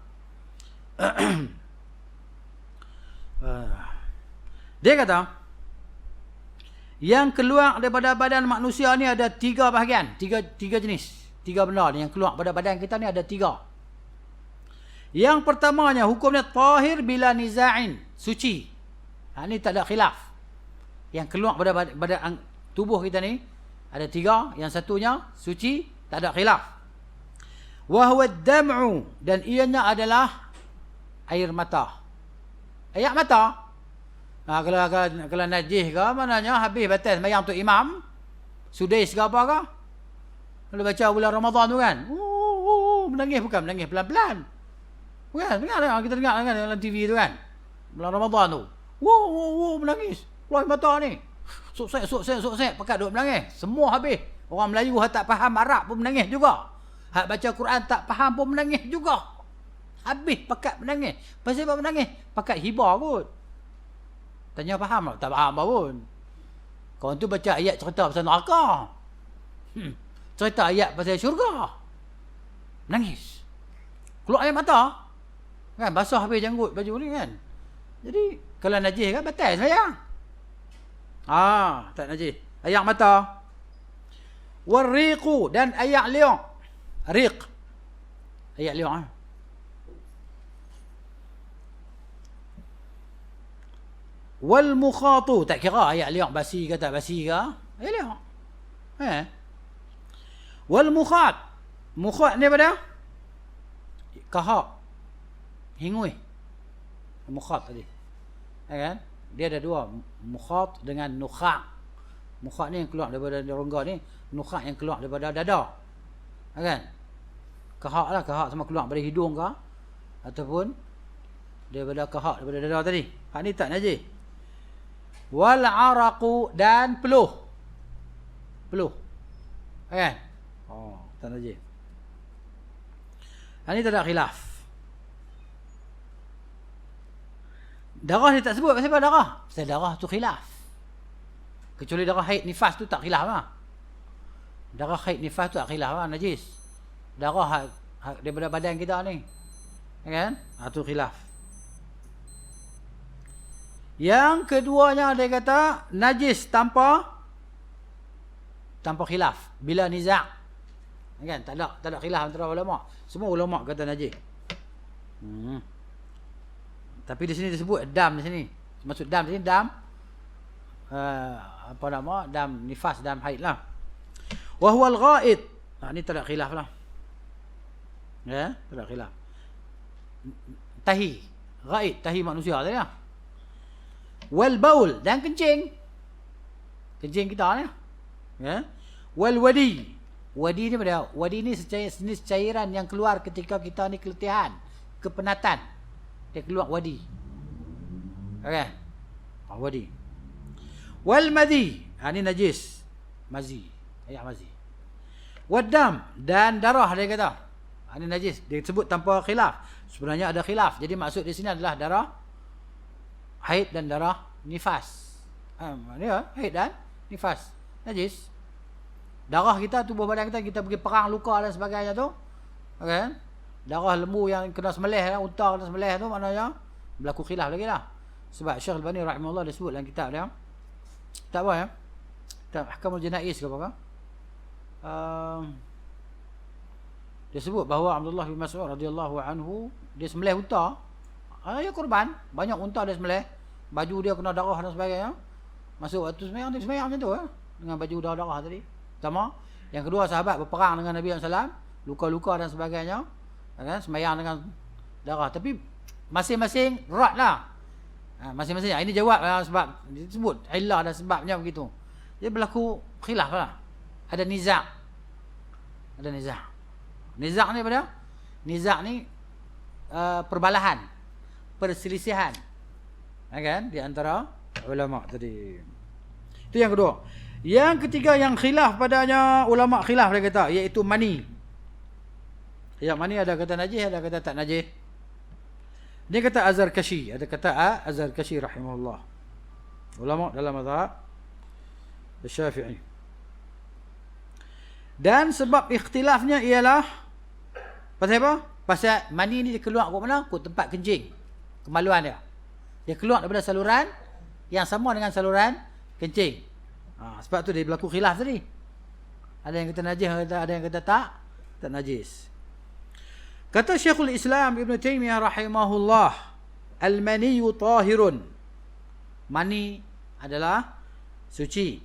Dia kata yang keluar daripada badan manusia ni ada tiga bahagian, tiga jenis, tiga benda ni yang keluar pada badan kita ni ada tiga. Yang pertamanya hukumnya tahir bila niza'in, suci. Ini tak ada khilaf. Yang keluar pada tubuh kita ni ada tiga, yang satunya suci, tak ada khilaf. Wa huwa ad-dam'u, dan ianya adalah air mata. Air mata. Kalau najis ke, maknanya habis batas sembahyang untuk imam, sudais ke apa ke, kalau baca bulan Ramadan tu kan, menangis, bukan menangis pelan-pelan, bukan, dengar kita dengar kan dalam TV tu kan, bulan Ramadan tu, menangis, keluar mata ni, sok-sek, pekat duk menangis, semua habis. Orang Melayu hak tak faham Arab pun menangis juga, hak baca Quran tak faham pun menangis juga, habis pekat menangis. Pasal apa menangis? Pekat hibah kot. Tanya faham tak? Tak faham apa pun. Kawan tu baca ayat cerita pasal neraka, cerita ayat pasal syurga, nangis, keluar air mata kan, basah habis janggut baju ni kan. Jadi kalau najis kan batal sayang. Tak najis. Air mata. Warriqu, dan air liang. Riq, air liang. Wal mukhatu, tak kira ayat liang basi ke tak basi ke, ayat liang. Wal mukhat, mukhat ni pada kahak, hingui. Mukhat tadi, kan? Dia ada dua, mukhat dengan nukha'. Mukhat ni yang keluar daripada rongga ni, nukha' yang keluar daripada dada. Kan? Kahak lah, kahak sama keluar dari hidung ke ataupun daripada kahak, daripada dada tadi. Hak ni tak najis. Wal araqu, dan peluh. Peluh. Kan? Oh, tak najis. Hak ni tak ada khilaf. Darah dia tak sebut pasal apa darah? Pasal darah tu khilaf. Kecuali darah haid nifas tu tak khilaf lah. Darah haid nifas tu tak khilaf lah, najis. Darah daripada badan kita ni. Kan? Tu khilaf. Yang keduanya dia kata najis tanpa khilaf. Bila nizak. Kan? Tak ada khilaf antara ulama. Semua ulama kata najis. Tapi di sini disebut dam di sini. Maksud dam di sini dam apa nama? Dam nifas, dam haid lah. Wa huwa al-ghaid. Ni tak ada khilaf lah. Ya, tak ada khilaf. Tahi, ghaid, tahi manusia tadi lah. Wal baul, dan kencing. Kencing kita ni. Ya. Wal wadi. Wadi ni apa? Wadi ni jenis cairan yang keluar ketika kita ni keletihan, kepenatan. Dia keluar wadi. Okey. Wadi. Wal madhi, ni najis. Mazi. Air mazi. Wadam, dan darah dia kata. Ini najis. Dia sebut tanpa khilaf. Sebenarnya ada khilaf. Jadi maksud di sini adalah darah haid dan darah nifas. Haid dan nifas. Najis. Darah kita, tubuh badan kita pergi perang, luka dan sebagainya tu. Okay? Darah lembu yang kena semelih, unta kena semelih tu, maknanya berlaku khilaf lagi lah. Sebab Syekh Al-Albani rahimahullah dia sebut dalam kitab dia. Tak apa ya? Kitab Ahkamul Janaiz ke apa? Dia sebut bahawa Abdullah bin Mas'ud radhiyallahu anhu dia sembelih unta. Dia korban, banyak unta dia sembelih. Baju dia kena darah dan sebagainya. Masuk waktu sembahyang dia sembahyang macam tu dengan baju darah tadi. Pertama, yang kedua sahabat berperang dengan Nabi SAW, luka-luka dan sebagainya. Kan, sembahyang dengan darah. Tapi masing-masing rat lah. Masing-masing. Ini jawab sebab disebut illah dan sebabnya begitu. Dia berlaku khilaf lah. Ada nizak. Ada nizak. Nizak ni apa dia? Nizak ni perbalahan, perselisihan. Kan? Di antara ulama tadi. Itu yang kedua. Yang ketiga yang khilaf padanya, ulama khilaf dia kata, iaitu mani. Yang mani ada kata najis, ada kata tak najis. Dia kata Az-Zarkashi, ada kata Az-Zarkashi rahimahullah. Ulama dalam mazhab Syafi'i. Dan sebab ikhtilafnya ialah pasal apa? Pasal mani ni dia keluar ke mana? Ke tempat kencing. Kemaluan dia. Dia keluar daripada saluran yang sama dengan saluran kencing. Sebab tu dia berlaku khilaf tadi. Ada yang kata najis, ada yang kata tak najis. Kata Syekhul Islam Ibn Taymiyah rahimahullah, al-maniyu tahirun. Mani adalah suci.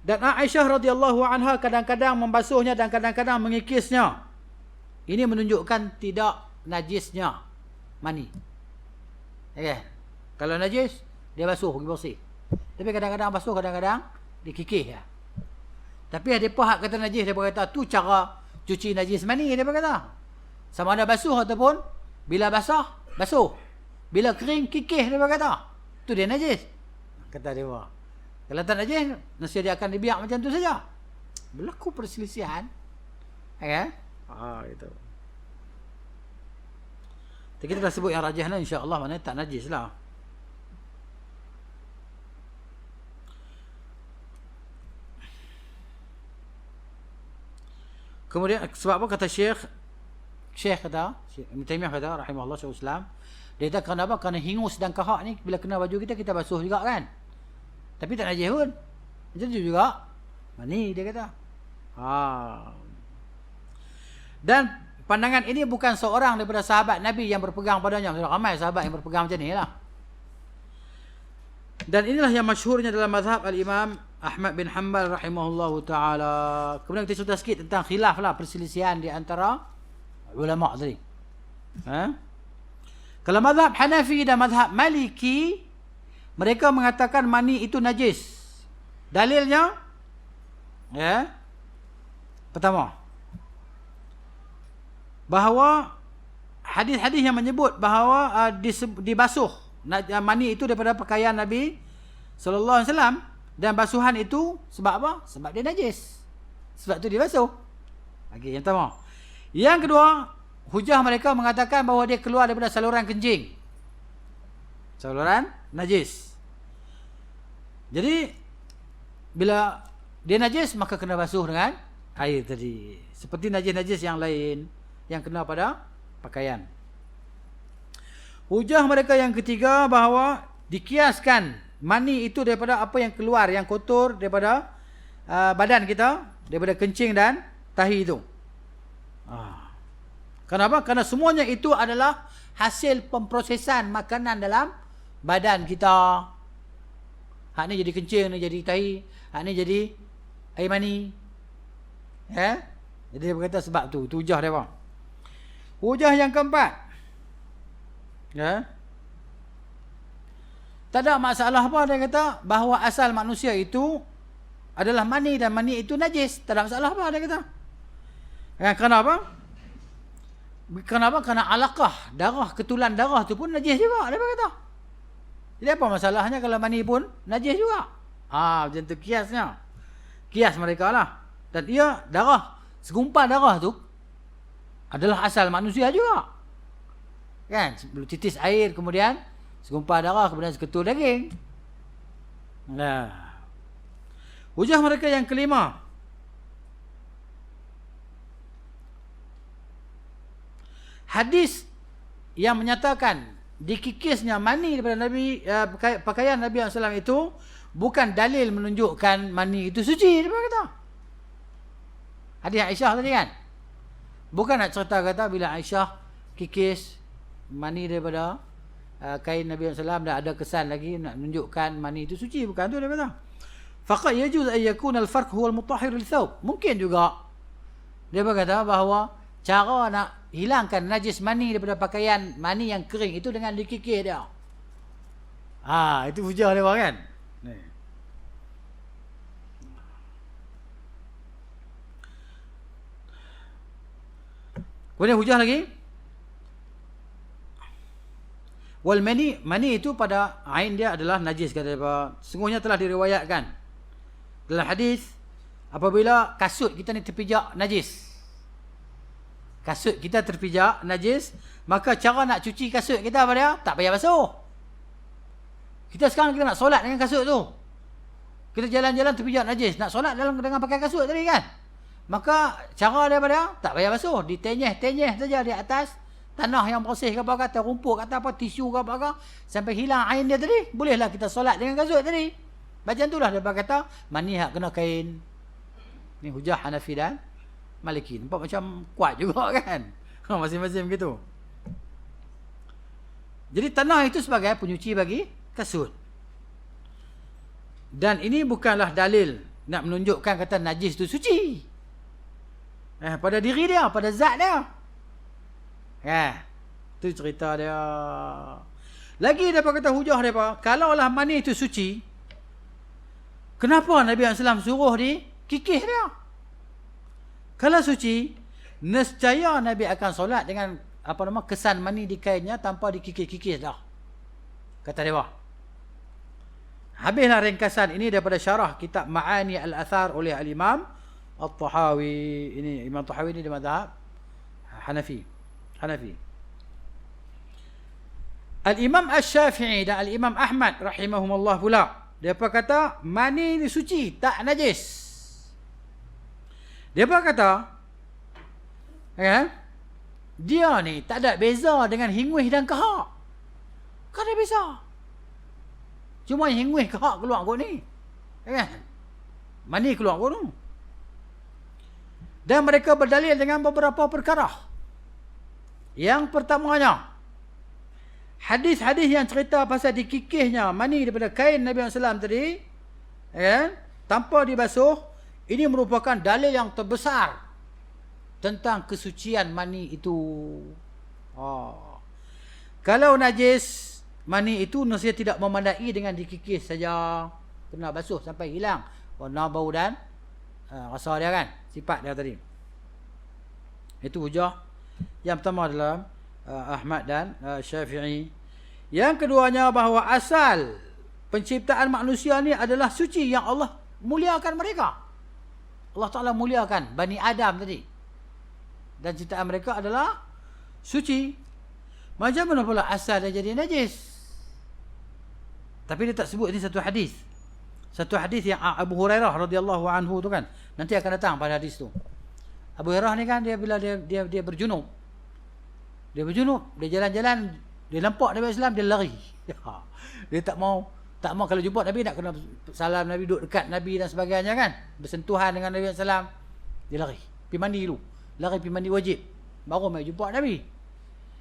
Dan Aisyah radhiyallahu anha kadang-kadang membasuhnya dan kadang-kadang mengikisnya. Ini menunjukkan tidak najisnya mani. Okay. Kalau najis, dia basuh, pergi bersih. Tapi kadang-kadang basuh, kadang-kadang dikikis ya. Tapi ada pihak kata najis, dia kata tu cara cuci najis mani, dia kata. Sama ada basuh ataupun bila basah, basuh. Bila kering, kikis, dia kata. Tu dia najis. Kata dia. Kalau tak najis, nasi dia akan dibiak macam tu saja. Berlaku perselisihan. Ya? Itu. Jadi kita dah sebut yang rajih lah, insya-Allah maknanya tak najis lah. Kemudian sebab apa kata Syekh kata, Ibn Taymiyah kata rahimahullah Syekh Islam, dia kata kenapa? Kerana hingus dan kahak ni bila kena baju kita basuh juga kan. Tapi tak najis pun. Macam tu juga mani dia kata. Dan pandangan ini bukan seorang daripada sahabat Nabi yang berpegang padanya. Ramai sahabat yang berpegang macam ni lah. Dan inilah yang masyhurnya dalam mazhab al-Imam Ahmad bin Hanbal rahimahullahu ta'ala. Kemudian kita cerita sikit tentang khilaf lah, perselisihan di antara ulama' tadi. Kalau mazhab Hanafi dan mazhab Maliki, mereka mengatakan mani itu najis. Dalilnya, pertama, bahawa hadis-hadis yang menyebut bahawa dibasuh mani itu daripada pakaian Nabi sallallahu alaihi wasallam, dan basuhan itu sebab apa? Sebab dia najis. Sebab tu dia basuh. Okey, yang pertama. Yang kedua, hujah mereka mengatakan bahawa dia keluar daripada saluran kencing. Saluran najis. Jadi bila dia najis maka kena basuh dengan air tadi. Seperti najis-najis yang lain yang kena pada pakaian. Hujah mereka yang ketiga bahawa dikiaskan mani itu daripada apa yang keluar, yang kotor daripada badan kita, daripada kencing dan tahi itu. Kenapa? Kerana semuanya itu adalah hasil pemprosesan makanan dalam badan kita. Hak ni jadi kencing, ni jadi tahi, hak ni jadi air mani. Jadi dia berkata sebab tu. Tu hujah dia, bang. Hujah yang keempat. Tak ada masalah apa, dia kata bahawa asal manusia itu adalah mani dan mani itu najis. Tak ada masalah apa, dia kata. Kenapa? Kenapa? Kerana alaqah, darah, ketulan darah tu pun najis juga, dia kata. Jadi apa masalahnya kalau mani pun najis juga? Macam tu kiasnya. Kias mereka lah. Dan ia darah, segumpal darah tu adalah asal manusia juga. Kan? Titis air, kemudian segumpal darah, kemudian seketul daging. Hujah mereka yang kelima. Hadis yang menyatakan dikikisnya mani daripada Nabi, pakaian Nabi SAW itu bukan dalil menunjukkan mani itu suci, dia kata. Hadis Aisyah tadi kan. Bukan nak cerita kata bila Aisyah kikis mani daripada kain Nabi SAW dan ada kesan lagi nak menunjukkan mani itu suci. Bukan tu dia kata. Faqad yajuz an yakuna al-farq huwa al-mutahhir lil-thawb. Mungkin juga dia berkata bahawa cara nak hilangkan najis mani daripada pakaian mani yang kering itu dengan dikikis dia. Itu hujah dia kan. Kemudian hujah lagi. Wal mani itu pada ain dia adalah najis, kata dia. Sungguhnya telah diriwayatkan dalam hadis apabila kasut kita ni terpijak najis. Kasut kita terpijak najis, maka cara nak cuci kasut kita apa dia? Tak payah basuh. Kita sekarang kita nak solat dengan kasut tu. Kita jalan-jalan terpijak najis, nak solat dengan pakai kasut tadi kan? Maka cara dia apa dia? Tak payah basuh, ditenyeh-tenyeh saja di atas tanah yang bersih ke apa, kata rumput, kata apa, tisu ke apa, sampai hilang ain dia tadi. Bolehlah kita solat dengan kasut tadi. Macam itulah dia kata mani hak kena kain. Ni hujah Hanafi dan Maliki. Nampak macam kuat juga kan? Masing-masing begitu. Jadi tanah itu sebagai penyuci bagi kasut. Dan ini bukanlah dalil nak menunjukkan kata najis itu suci. Pada diri dia, pada zat dia. Itu cerita dia. Lagi dia kata hujah dia, kalaulah mani itu suci, kenapa Nabi SAW suruh dikikis dia? Kalau suci, nescaya Nabi akan solat dengan kesan mani di kainnya tanpa dikikis-kikis dah. Kata dia. Habislah ringkasan ini daripada syarah kitab Ma'ani al-Athar oleh al-Imam At-Tahawi. Ini Imam Tahawi ini di mazhab Hanafi. Al-Imam Asy-Syafi'i dan Al-Imam Ahmad rahimahumullah pula, dia kata mani ini suci, tak najis. Dia kata dia ni tak ada beza dengan hingwih dan kahak. Tak ada beza. Cuma hingwih kahak keluar kot ni. Mani keluar kot tu. Dan mereka berdalil dengan beberapa perkara. Yang pertamanya, hadis-hadis yang cerita pasal dikikisnya mani daripada kain Nabi SAW tadi, tanpa dibasuh, ini merupakan dalil yang terbesar tentang kesucian mani itu. Kalau najis, mani itu nasihat tidak memandai dengan dikikis saja. Kena basuh sampai hilang warna, bau dan rasa dia kan, sifat dia tadi. Itu hujah Yang pertama adalah Ahmad dan Syafi'i. Yang keduanya bahawa asal penciptaan manusia ni adalah suci, yang Allah muliakan mereka. Allah Ta'ala muliakan Bani Adam tadi. Dan ciptaan mereka adalah suci. Macam mana pula asal dia jadi najis? Tapi dia tak sebut, ini satu hadis. Satu hadis yang Abu Hurairah radhiyallahu anhu tu kan. Nanti akan datang pada hadis tu. Abu Hurairah ni kan, dia bila dia berjunub. Dia berjunub, dia jalan-jalan, dia nampak Nabi Islam, dia lari. Dia tak mau kalau jumpa Nabi, nak kena salam Nabi, duduk dekat Nabi dan sebagainya kan, bersentuhan dengan Nabi SAW, dia lari, pergi mandi dulu, lari pergi mandi wajib, baru mai jumpa Nabi.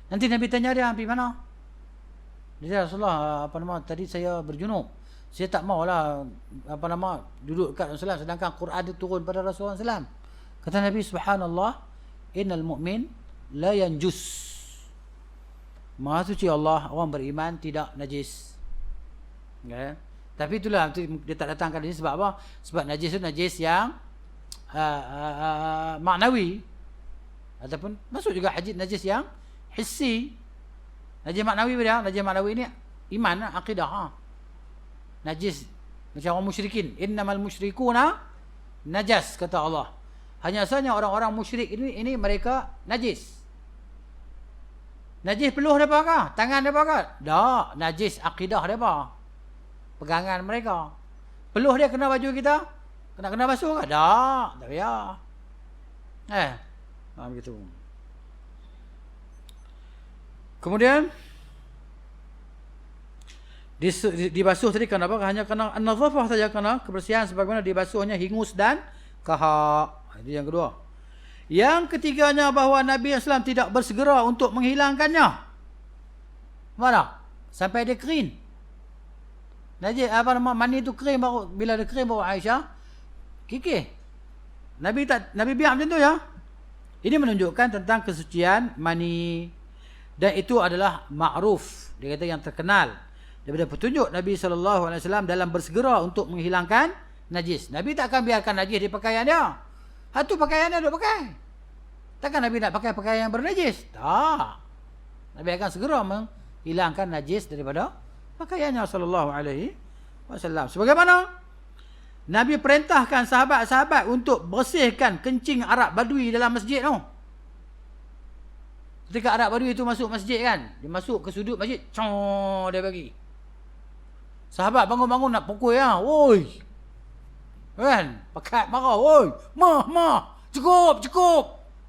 Nanti Nabi tanya dia, pergi mana? Dia kata, Rasulullah, tadi saya berjunub, saya tak maulah duduk dekat Rasulullah sedangkan Quran itu turun pada Rasulullah SAW. Kata Nabi, subhanallah, innal mu'min la yanjus. Maha suci Allah, orang beriman tidak najis. Okay. Tapi itulah dia tak datangkan ini sebab apa? Sebab najis itu najis yang maknawi, ataupun masuk juga najis yang hissi. Najis maknawi dia, najis maknawi ini iman, akidah. Najis macam orang musyrikin, innamal musyrikuna najas, kata Allah. Hanya saja orang-orang musyrik ini mereka najis. Najis peluh mereka kah? Tangan mereka kah? Tak, najis akidah mereka, pegangan mereka. Peluh dia kena baju kita? Kena basuh kah? Tak payah. Begitu. Kemudian dibasuh tadi kenapa? Hanya kena an-nadhafah saja, kena kebersihan sebagaimana dibasuhnya hingus dan kahak. Itu yang kedua. Yang ketiganya bahawa Nabi SAW tidak bersegera untuk menghilangkannya. Mana? Sampai dia kering. Najis mani itu kering, baru bila dia kering baru Aisyah kikir. Nabi biar macam tu ya. Ini menunjukkan tentang kesucian mani, dan itu adalah ma'ruf, dia kata yang terkenal daripada petunjuk Nabi SAW dalam bersegera untuk menghilangkan najis. Nabi tak akan biarkan najis di pakaian dia. Satu pakaian dia duk pakai. Takkan Nabi nak pakai pakaian yang bernajis? Tak. Nabi akan segera menghilangkan najis daripada pakaiannya sallallahu alaihi wasallam. Sebagaimana Nabi perintahkan sahabat-sahabat untuk bersihkan kencing Arab Badui dalam masjid tu. Ketika Arab Badui itu masuk masjid kan, dia masuk ke sudut masjid, dia bagi. Sahabat bangun-bangun nak pukul ya. Woi. Kan? Pakat marah. Woi. Mah. Cukup.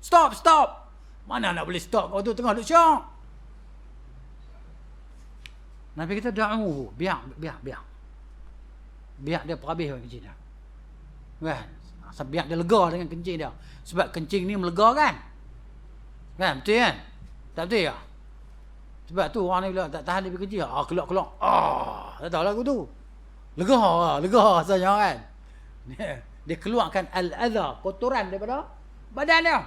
Stop. Mana nak boleh stop kau tu tengah duk syok. Nabi kita da'uhu. Biar. Biar dia perhabis kencing dia. Kan? Biar dia lega dengan kencing dia. Sebab kencing ni melegakan. Kan? Betul kan? Tak betul ya? Sebab tu orang ni bila tak tahan dia kencing. Kelak. Tak tahu lagu tu. Lega rasanya kan. Dia keluarkan al-adha, kotoran daripada badan dia.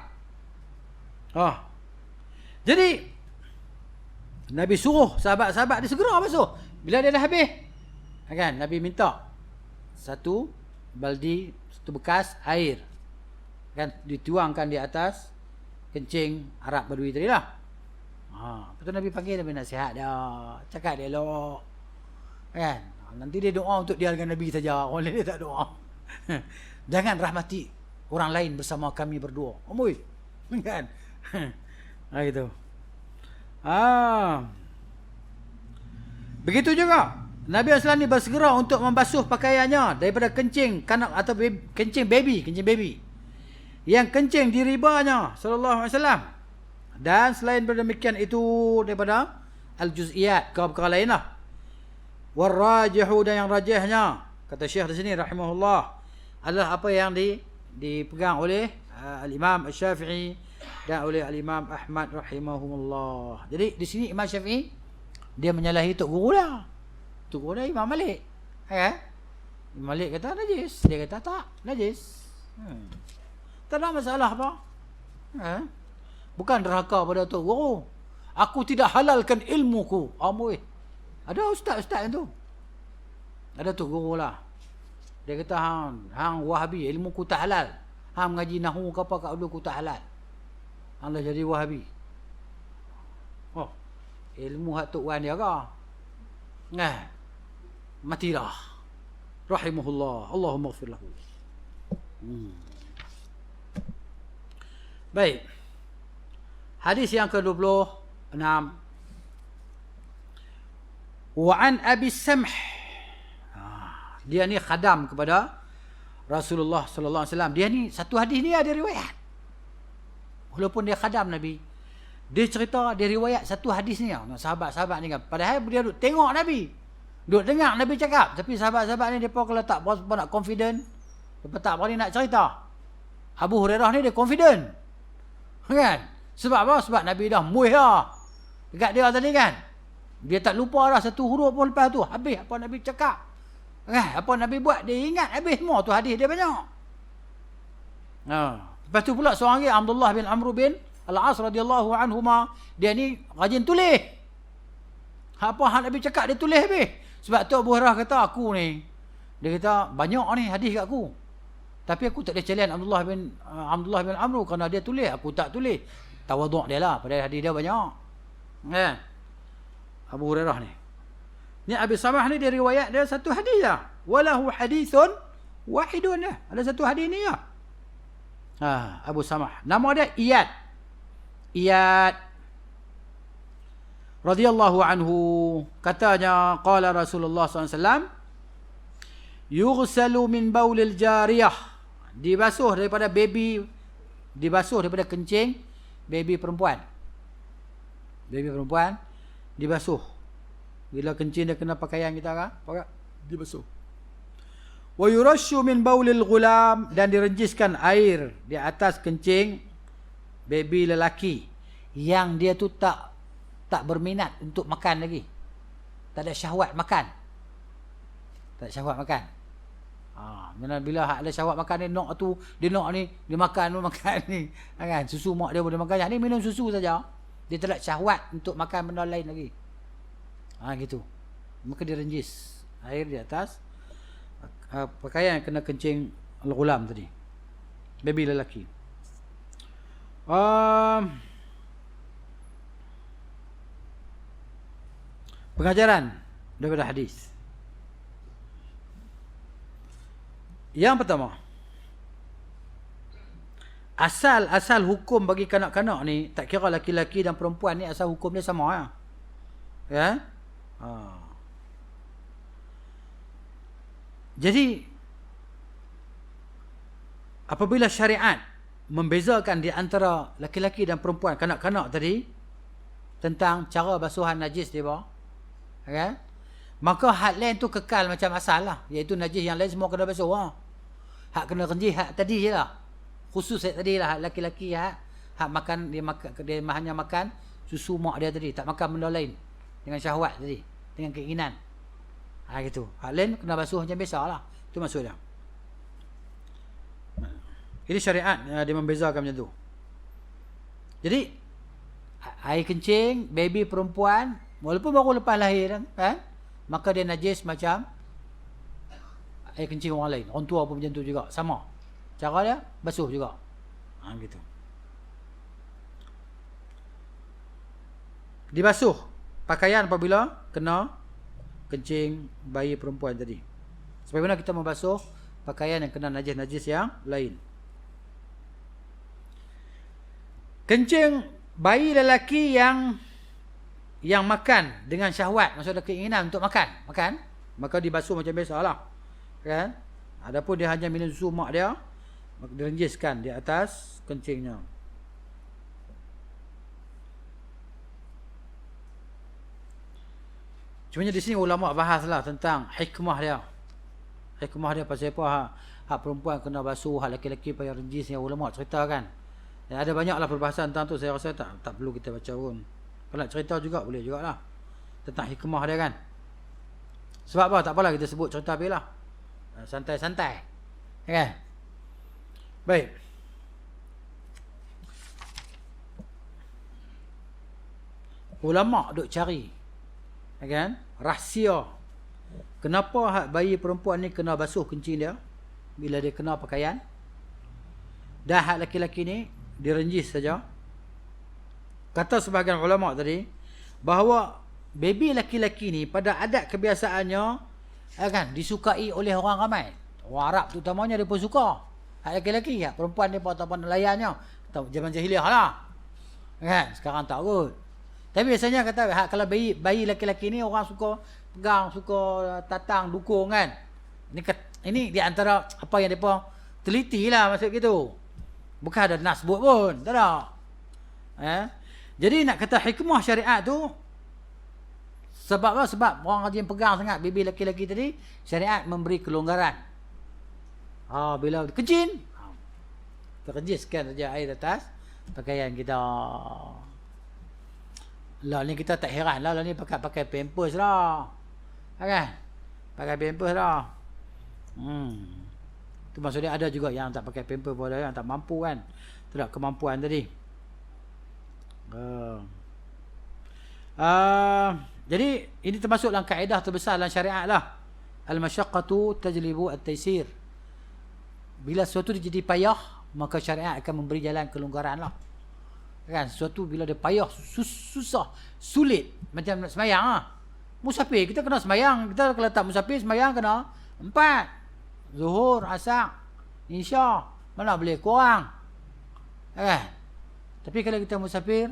Jadi Nabi suruh sahabat-sahabat dia segera basuh. Bila dia dah habis, kan, Nabi minta satu baldi, satu bekas air, kan, dituangkan di atas kencing Arab Badui tadi lah. Lepas tu Nabi panggil, Nabi nasihat dia, cakap dia elok, kan. Nanti dia doa untuk dia dengan Nabi saja, orang lain dia tak doa. Jangan rahmati orang lain bersama kami berdua. Omoi. Kan? Gitu. Begitu juga Nabi SAW ni bersegera untuk membasuh pakaiannya daripada kencing kanak atau kencing baby yang kencing di ribanya sallallahu alaihi wasallam. Dan selain demikian itu daripada al-juz'iyat, perkara lain lah. Warajihu, dan yang rajihnya kata Syekh di sini rahimahullah adalah apa yang dipegang oleh al-Imam Syafi'i dan oleh al-Imam Ahmad rahimahumullah. Jadi di sini Imam Syafi'i dia menyalahi tok guru dah. Tok guru dah Imam Malik. Imam Malik kata najis, dia kata tak najis. Tak ada masalah apa. Bukan derhaka pada tok guru. Aku tidak halalkan ilmuku. Amboi. Ada ustaz-ustaz tu. Ada tok guru lah. Dia kata hang Wahabi, ilmu ku tak halal. Hang mengaji nahwu ke apa kat dulu ku tak halal. Hang dah jadi Wahabi. ilmu hak tok wan dia ke. Matilah. Rahimahullah. Allahumma ighfir lahu. Baik. Hadis yang ke-26. Wa an Abi Samh. Dia ni khadam kepada Rasulullah sallallahu alaihi wasallam. Dia ni satu hadis ni ada riwayat. Walaupun dia khadam Nabi, dia cerita dia riwayat satu hadis ni sahabat-sahabat ni kan. Padahal dia duduk tengok Nabi. Duduk dengar Nabi cakap, tapi sahabat-sahabat ni depa kalau tak berapa nak confident, depa tak berani nak cerita. Abu Hurairah ni dia confident. Kan? Sebab apa? Sebab Nabi dah muih dah dekat dia tadi kan. Dia tak lupa dah satu huruf pun lepas tu. Habis apa Nabi cakap. Apa Nabi buat, dia ingat habis semua tu hadis dia banyak. Lepas tu pula seorang lagi Abdullah bin Amr bin Al-As radhiyallahu anhuma, dia ni rajin tulis. Apa hal Nabi cakap dia tulis habis. Sebab tu Abu Hurairah kata, aku ni, dia kata banyak ni hadis kat aku. Tapi aku tak ada challenge Abdullah bin Amr kerana dia tulis, aku tak tulis. Tawaduk dia lah, padahal hadis dia banyak. Abu Hurairah ni. Ni Abi Samah ni dia riwayat dia satu hadis lah. Walahu hadithun wahidun lah. Ada satu hadis ni lah. Abu Samah. Nama dia Iyad. Iyad radhiyallahu anhu. Katanya, qala Rasulullah SAW, yughsalu min baulil jariyah. Dibasuh daripada baby, dibasuh daripada kencing baby perempuan. Baby perempuan dibasuh. Bila kencing dia kena pakaian kita kan? Dibasuh. Wa yurashu min baulil ghulam, dan direnjiskan air di atas kencing baby lelaki yang dia tu tak berminat untuk makan lagi. Tak ada syahwat makan. Tak ada syahwat makan. Bila ada syahwat makan, dia nak tu, dia nak ni, dia makan ni. Kan? Susu mak dia boleh makan. Yang ni minum susu saja. Dia tak ada syahwat untuk makan benda lain lagi. Gitu. Maka dia renjis air di atas pakaian yang kena kencing al-ghulam tadi. Baby lelaki. Pengajaran daripada hadis. Yang pertama, asal hukum bagi kanak-kanak ni, tak kira laki-laki dan perempuan ni, asal hukum dia sama ya. Jadi apabila syariat membezakan di antara laki-laki dan perempuan, kanak-kanak tadi, tentang cara basuhan najis dia kan? Maka hak lain tu kekal macam asal lah, iaitu najis yang lain semua kena basuh Hak kena renjis hak tadi je lah, khusus hak tadi lah. Hak laki-laki hak makan, dia hanya makan susu mak dia tadi, tak makan benda lain dengan syahwat tadi, dengan keinginan. Gitu. Hak lain kena basuh macam biasa lah. Itu maksud dia. Ini syariat dia membezakan macam tu. Jadi air kencing baby perempuan walaupun baru lepas lahir kan, maka dia najis macam air kencing orang lain. Orang tua pun macam tu juga, sama. Cara dia basuh juga. Gitu. Dibasuh pakaian apabila kena kencing bayi perempuan tadi. Sebagaimana kita membasuh pakaian yang kena najis-najis yang lain. Kencing bayi lelaki yang makan dengan syahwat, maksudnya keinginan untuk makan, maka dibasuh macam biasalah. Kan? Adapun dia hanya minum susu mak dia, maka direnjiskan di atas kencingnya. Cumanya di sini ulama bahaslah tentang hikmah dia. Hikmah dia pasal apa hak perempuan kena basuh, hak lelaki payah renjis, yang ulama cerita kan. Dan ada banyaklah perbahasan tentang tu, saya rasa tak perlu kita baca pun. Kalau nak cerita juga boleh jugalah tentang hikmah dia kan. Sebab apa? Tak apalah kita sebut cerita bila. Santai-santai. Kan? Baik. Ulama duk cari kan, rahsia kenapa hak bayi perempuan ni kena basuh kencing dia bila dia kena pakaian, dan hak laki-laki ni direnjis saja. Kata sebahagian ulama tadi, bahawa baby laki-laki ni pada adat kebiasaannya kan disukai oleh orang ramai. Orang Arab terutamanya dia pun suka. Hak laki-laki, hak perempuan dia pun ataupun nelayannya. Zaman jahiliah lah. Kan? Sekarang tak kot. Tapi biasanya kata hak kalau bayi laki-laki ni orang suka pegang, suka tatang, dukung kan. Ini di antara apa yang depa teliti lah maksud gitu. Bukan ada nas sebut pun, tak ada. Jadi nak kata hikmah syariat tu sebab apa? Sebab orang rajin pegang sangat baby laki-laki tadi, syariat memberi kelonggaran. Bila kencing, kita kejiskan saja air atas pakaian kita. Lah ni kita tak heran lah ni pakai pampers lah. Kan? Pakai pampers lah. Tu maksudnya ada juga yang tak pakai pampers pun ada yang tak mampu kan. Tak kemampuan tadi. Jadi ini termasuk dalam kaedah terbesar dalam syariat lah. Al-masyaqqatu tajlibu at-taysir. Bila sesuatu jadi payah, maka syariat akan memberi jalan kelonggaran lah. Kan, sesuatu bila dia payah, susah, sulit, macam nak semayang lah. Musafir, kita kena semayang. Kita kalau tak musafir, semayang kena 4. Zuhur, Asar, Isya. Mana boleh kurang. Kan? Tapi kalau kita musafir,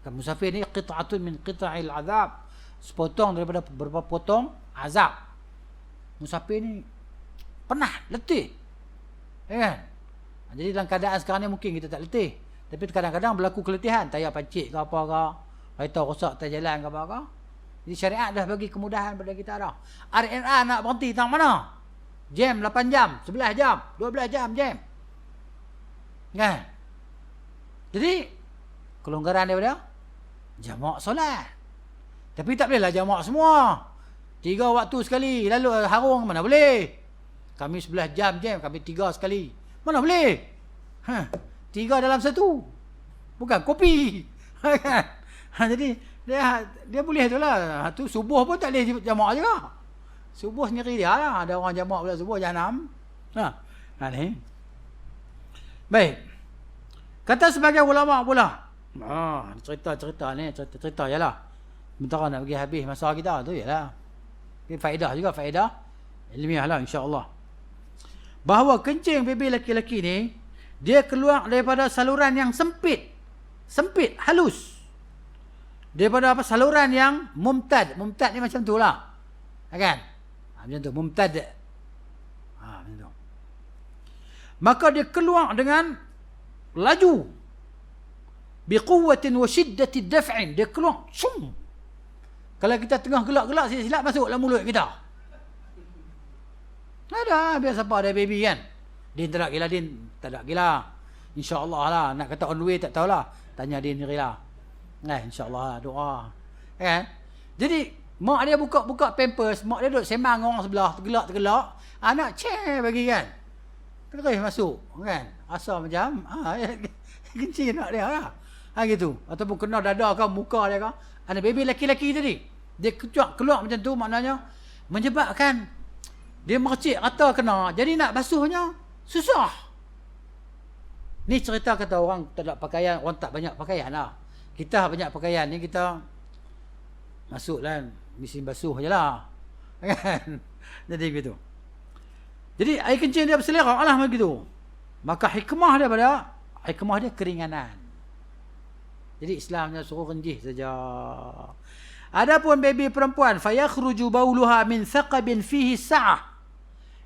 kan musafir ni qita'atun min qita'il azab. Sepotong daripada beberapa potong azab. Musafir ni penat, letih. Kan? Jadi dalam keadaan sekarang ni mungkin kita tak letih. Tapi kadang-kadang berlaku keletihan. Tayar pancit ke apa ke. Kereta rosak atas jalan ke apa ke. Jadi syariat dah bagi kemudahan pada kita dah. RNR nak berhenti tang mana? Jam 8 jam, 11 jam, 12 jam jam. Kan? Jadi kelonggaran daripada jamak solat. Tapi tak bolehlah jamak semua. 3 waktu sekali. Lalu harung mana boleh? Kami 11 jam, kami 3 sekali. Mana boleh? 3 dalam 1. Bukan kopi. Jadi dia boleh tu lah. Tu subuh pun tak boleh jamak juga. Subuh sendiri dia lah. Ada orang jamak pula subuh jam 6. Ni. Baik. Kata sebagai ulama pula. Cerita ni. Cerita je lah. Sementara nak pergi habis masa kita tu je lah. Faedah juga. Faedah ilmiah lah insyaAllah. Bahawa kencing baby laki-laki ni, dia keluar daripada saluran yang sempit, halus. Daripada apa? Saluran yang mumtad. Mumtad ni macam tu lah. Kan? Macam tu. Mumtad. Macam tu. Maka dia keluar dengan laju. Biquwatin wa shiddati daf'in. Dia keluar. Cum. Kalau kita tengah gelak-gelak, silap masuk dalam mulut kita. Ada. Biasa apa ada baby kan? Din tak nak gila, Din. Tak nak gila. InsyaAllah lah. Nak kata on the way tak tahulah. Tanya Din sendiri lah. InsyaAllah lah. Doa. Kan? Jadi, mak dia buka pampers. Mak dia duduk sembang orang sebelah. Tergelak. Anak bagi kan? Terus masuk. Kan? Asal macam. Kencing nak dia lah. Gitu. Ataupun kena dada kau, muka dia kau. Ada baby laki-laki tadi. Dia keluar macam tu maknanya. Menyebabkan dia mercik rata kena. Jadi nak basuhnya susah. Ni cerita kata orang tak ada pakaian. Orang tak banyak pakaian lah. Kita banyak pakaian ni kita masuklah mesin basuh je lah. Kan? Jadi begitu. Jadi air kencing dia berselerak lah begitu. Maka hikmah dia keringanan. Jadi Islamnya suruh kencing saja. Adapun baby perempuan, fayakhruju bauluha min thaqabin fihi sa'ah.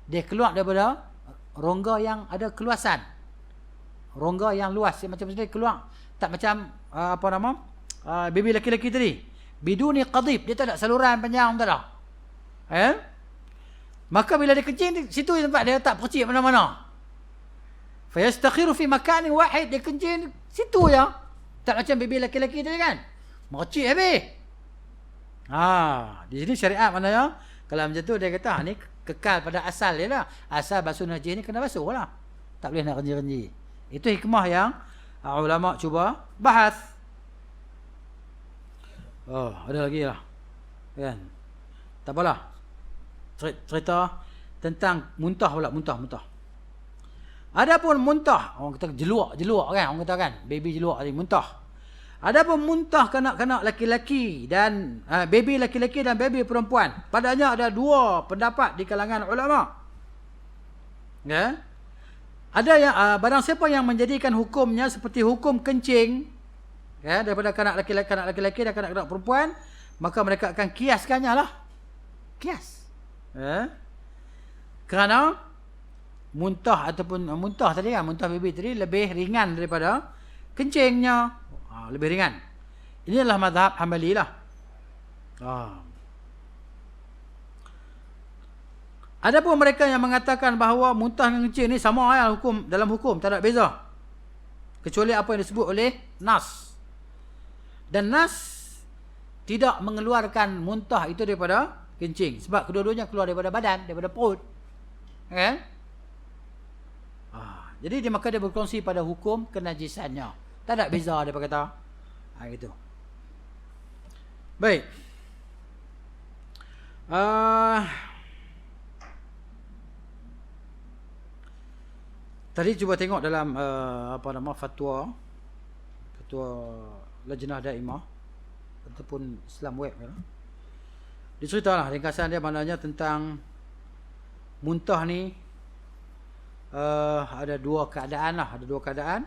Dia keluar daripada rongga yang ada keluasan. Rongga yang luas. Macam dia keluar. Tak macam, baby laki-laki tadi. Biduni qadib. Dia tak ada saluran panjang, tak ada. Maka bila dia kencing, situ tempat dia tak percik mana-mana. Fayastakhiru fi makanin wahid. Dia kencing, situ ya. Tak macam baby laki-laki tadi kan. Mercik habis. Di sini syariat mana ya? Kalau macam tu dia kata, ni kekal pada asal dia lah. Asal basuh najis ni kena basuh lah. Tak boleh nak renji-renji. Itu hikmah yang ulama cuba bahas. Ada lagi lah. Kan? Tak apalah. Cerita tentang muntah pula. Muntah. Adapun muntah. Orang kata jeluak kan. Orang kata kan. Baby jeluak tadi. Muntah. Adapun muntah kanak-kanak laki-laki dan baby laki-laki dan baby perempuan, padanya ada dua pendapat di kalangan ulama. Ya. Ada yang barang siapa yang menjadikan hukumnya seperti hukum kencing, ya, daripada kanak laki-laki dan kanak-kanak perempuan, maka mereka akan kiaskannya lah. Kias. Ya. Kerana muntah ataupun muntah tadi kan, muntah baby tadi lebih ringan daripada kencingnya. Lebih ringan. Ini adalah mazhab Hambali lah. Adapun mereka yang mengatakan bahawa muntah dengan kencing ni sama ya hukum, dalam hukum tak ada beza. Kecuali apa yang disebut oleh nas. Dan nas tidak mengeluarkan muntah itu daripada kencing. Sebab kedua-duanya keluar daripada badan, daripada perut. Kan? Jadi maka dia berkongsi pada hukum kenajisannya. Tak ada beza dia kata. Gitu. Baik. Tadi cuba tengok dalam fatwa Lajnah Daimah ataupun Islam Web ya. Diceritalah ringkasan dia maknanya tentang muntah ni ada dua keadaan,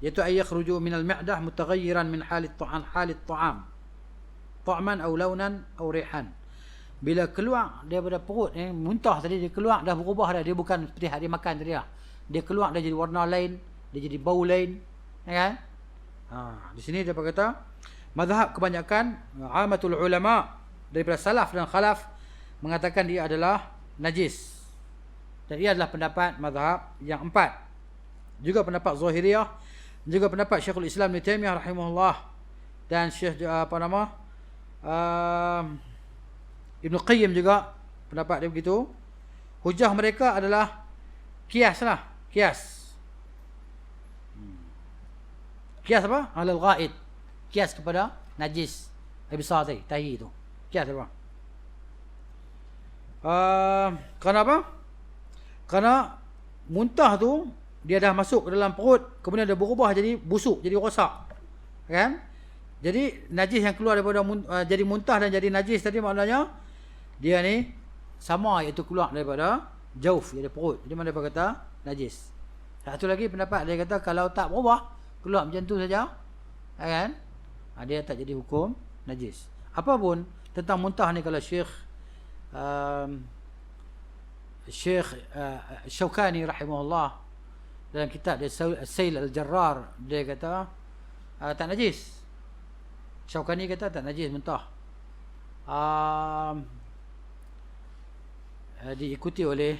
iaitu ayakhruju minal ma'dah mutaghayyiran min halit ta'am ta'man aw launan aw rihan. Bila keluar daripada perut ni, muntah tadi dia keluar dah berubah dah, dia bukan seperti hari makan tadi lah. Dia keluar dah jadi warna lain, dia jadi bau lain, ya kan? Di sini dia berkata mazhab kebanyakan amatul ulama daripada salaf dan khalaf mengatakan dia adalah najis. Dan ia adalah pendapat mazhab yang empat. Juga pendapat Zahiriyah, juga pendapat Syekhul Islam Ibn Taimiyah rahimahullah dan Syekh Ibn Qayyim juga pendapat dia begitu. Hujah mereka adalah kias lah, kias. Kias apa? Alal ghaid. Kias kepada najis. Besar tadi, tahi tu. Kias apa? Kerana apa? Kerana muntah tu dia dah masuk ke dalam perut, kemudian dia berubah jadi busuk, jadi rosak. Kan? Jadi najis yang keluar daripada jadi muntah dan jadi najis tadi maknanya dia ni sama, iaitu keluar daripada jauf, dari perut. Jadi mana dia kata najis. Satu lagi pendapat dia kata kalau tak berubah, keluar macam tu saja, kan? Dia tak jadi hukum najis. Apapun tentang muntah ni, kalau Syekh Syaukani rahimahullah dalam kitab dia Sail Al-Jarrar, dia kata tak najis. Syaukani kata tak najis muntah. Diikuti oleh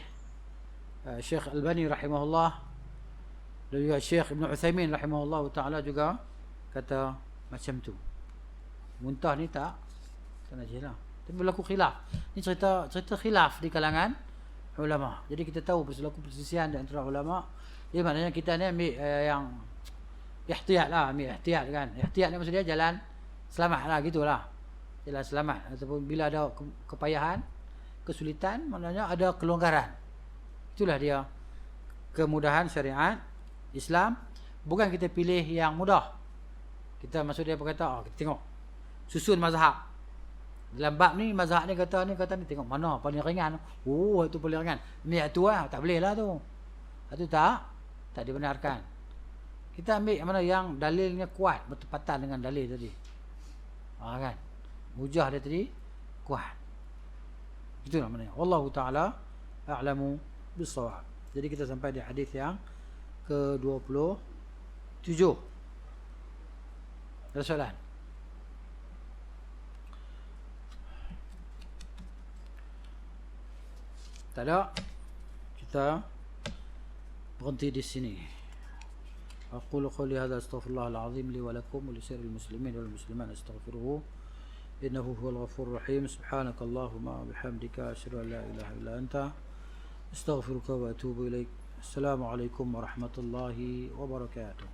Syekh Albani rahimahullah dan juga Syekh Ibn Uthaymin rahimahullah ta'ala juga kata macam tu. Muntah ni tak najis lah. Tapi berlaku khilaf. Ni cerita khilaf di kalangan ulama. Jadi kita tahu berlaku perselisihan di antara ulama. Jadi maknanya kita ni ambil yang ihtiyat lah, ambil ihtiyat kan. Ihtiyat ni maksudnya jalan selamat lah, gitulah. Jalan selamat. Ataupun bila ada kepayahan, kesulitan, maknanya ada kelonggaran. Itulah dia kemudahan syariat Islam. Bukan kita pilih yang mudah. Kita maksud dia berkata, kita tengok susun mazhab. Dalam bab ni mazhab ni kata ni tengok mana paling ringan. Oh, itu paling ringan. Ni tu lah, tak boleh lah tu. Itu tak dibenarkan. Kita ambil yang mana yang dalilnya kuat, bertepatan dengan dalil tadi. Kan? Hujah dia tadi kuat. Itulah maknanya. Wallahu ta'ala a'lamu bis-shawab. Jadi kita sampai di hadis yang ke-27. Ada soalan? Tak ada. Kita berhenti di sini. أقول قولي هذا أستغفر الله العظيم لي ولكم ولسائر المسلمين والمسلمات أستغفره إنه هو الغفور الرحيم. سبحانك اللهم وبحمدك أشهد أن لا إله إلا أنت أستغفرك وأتوب إليك. السلام عليكم ورحمة الله وبركاته.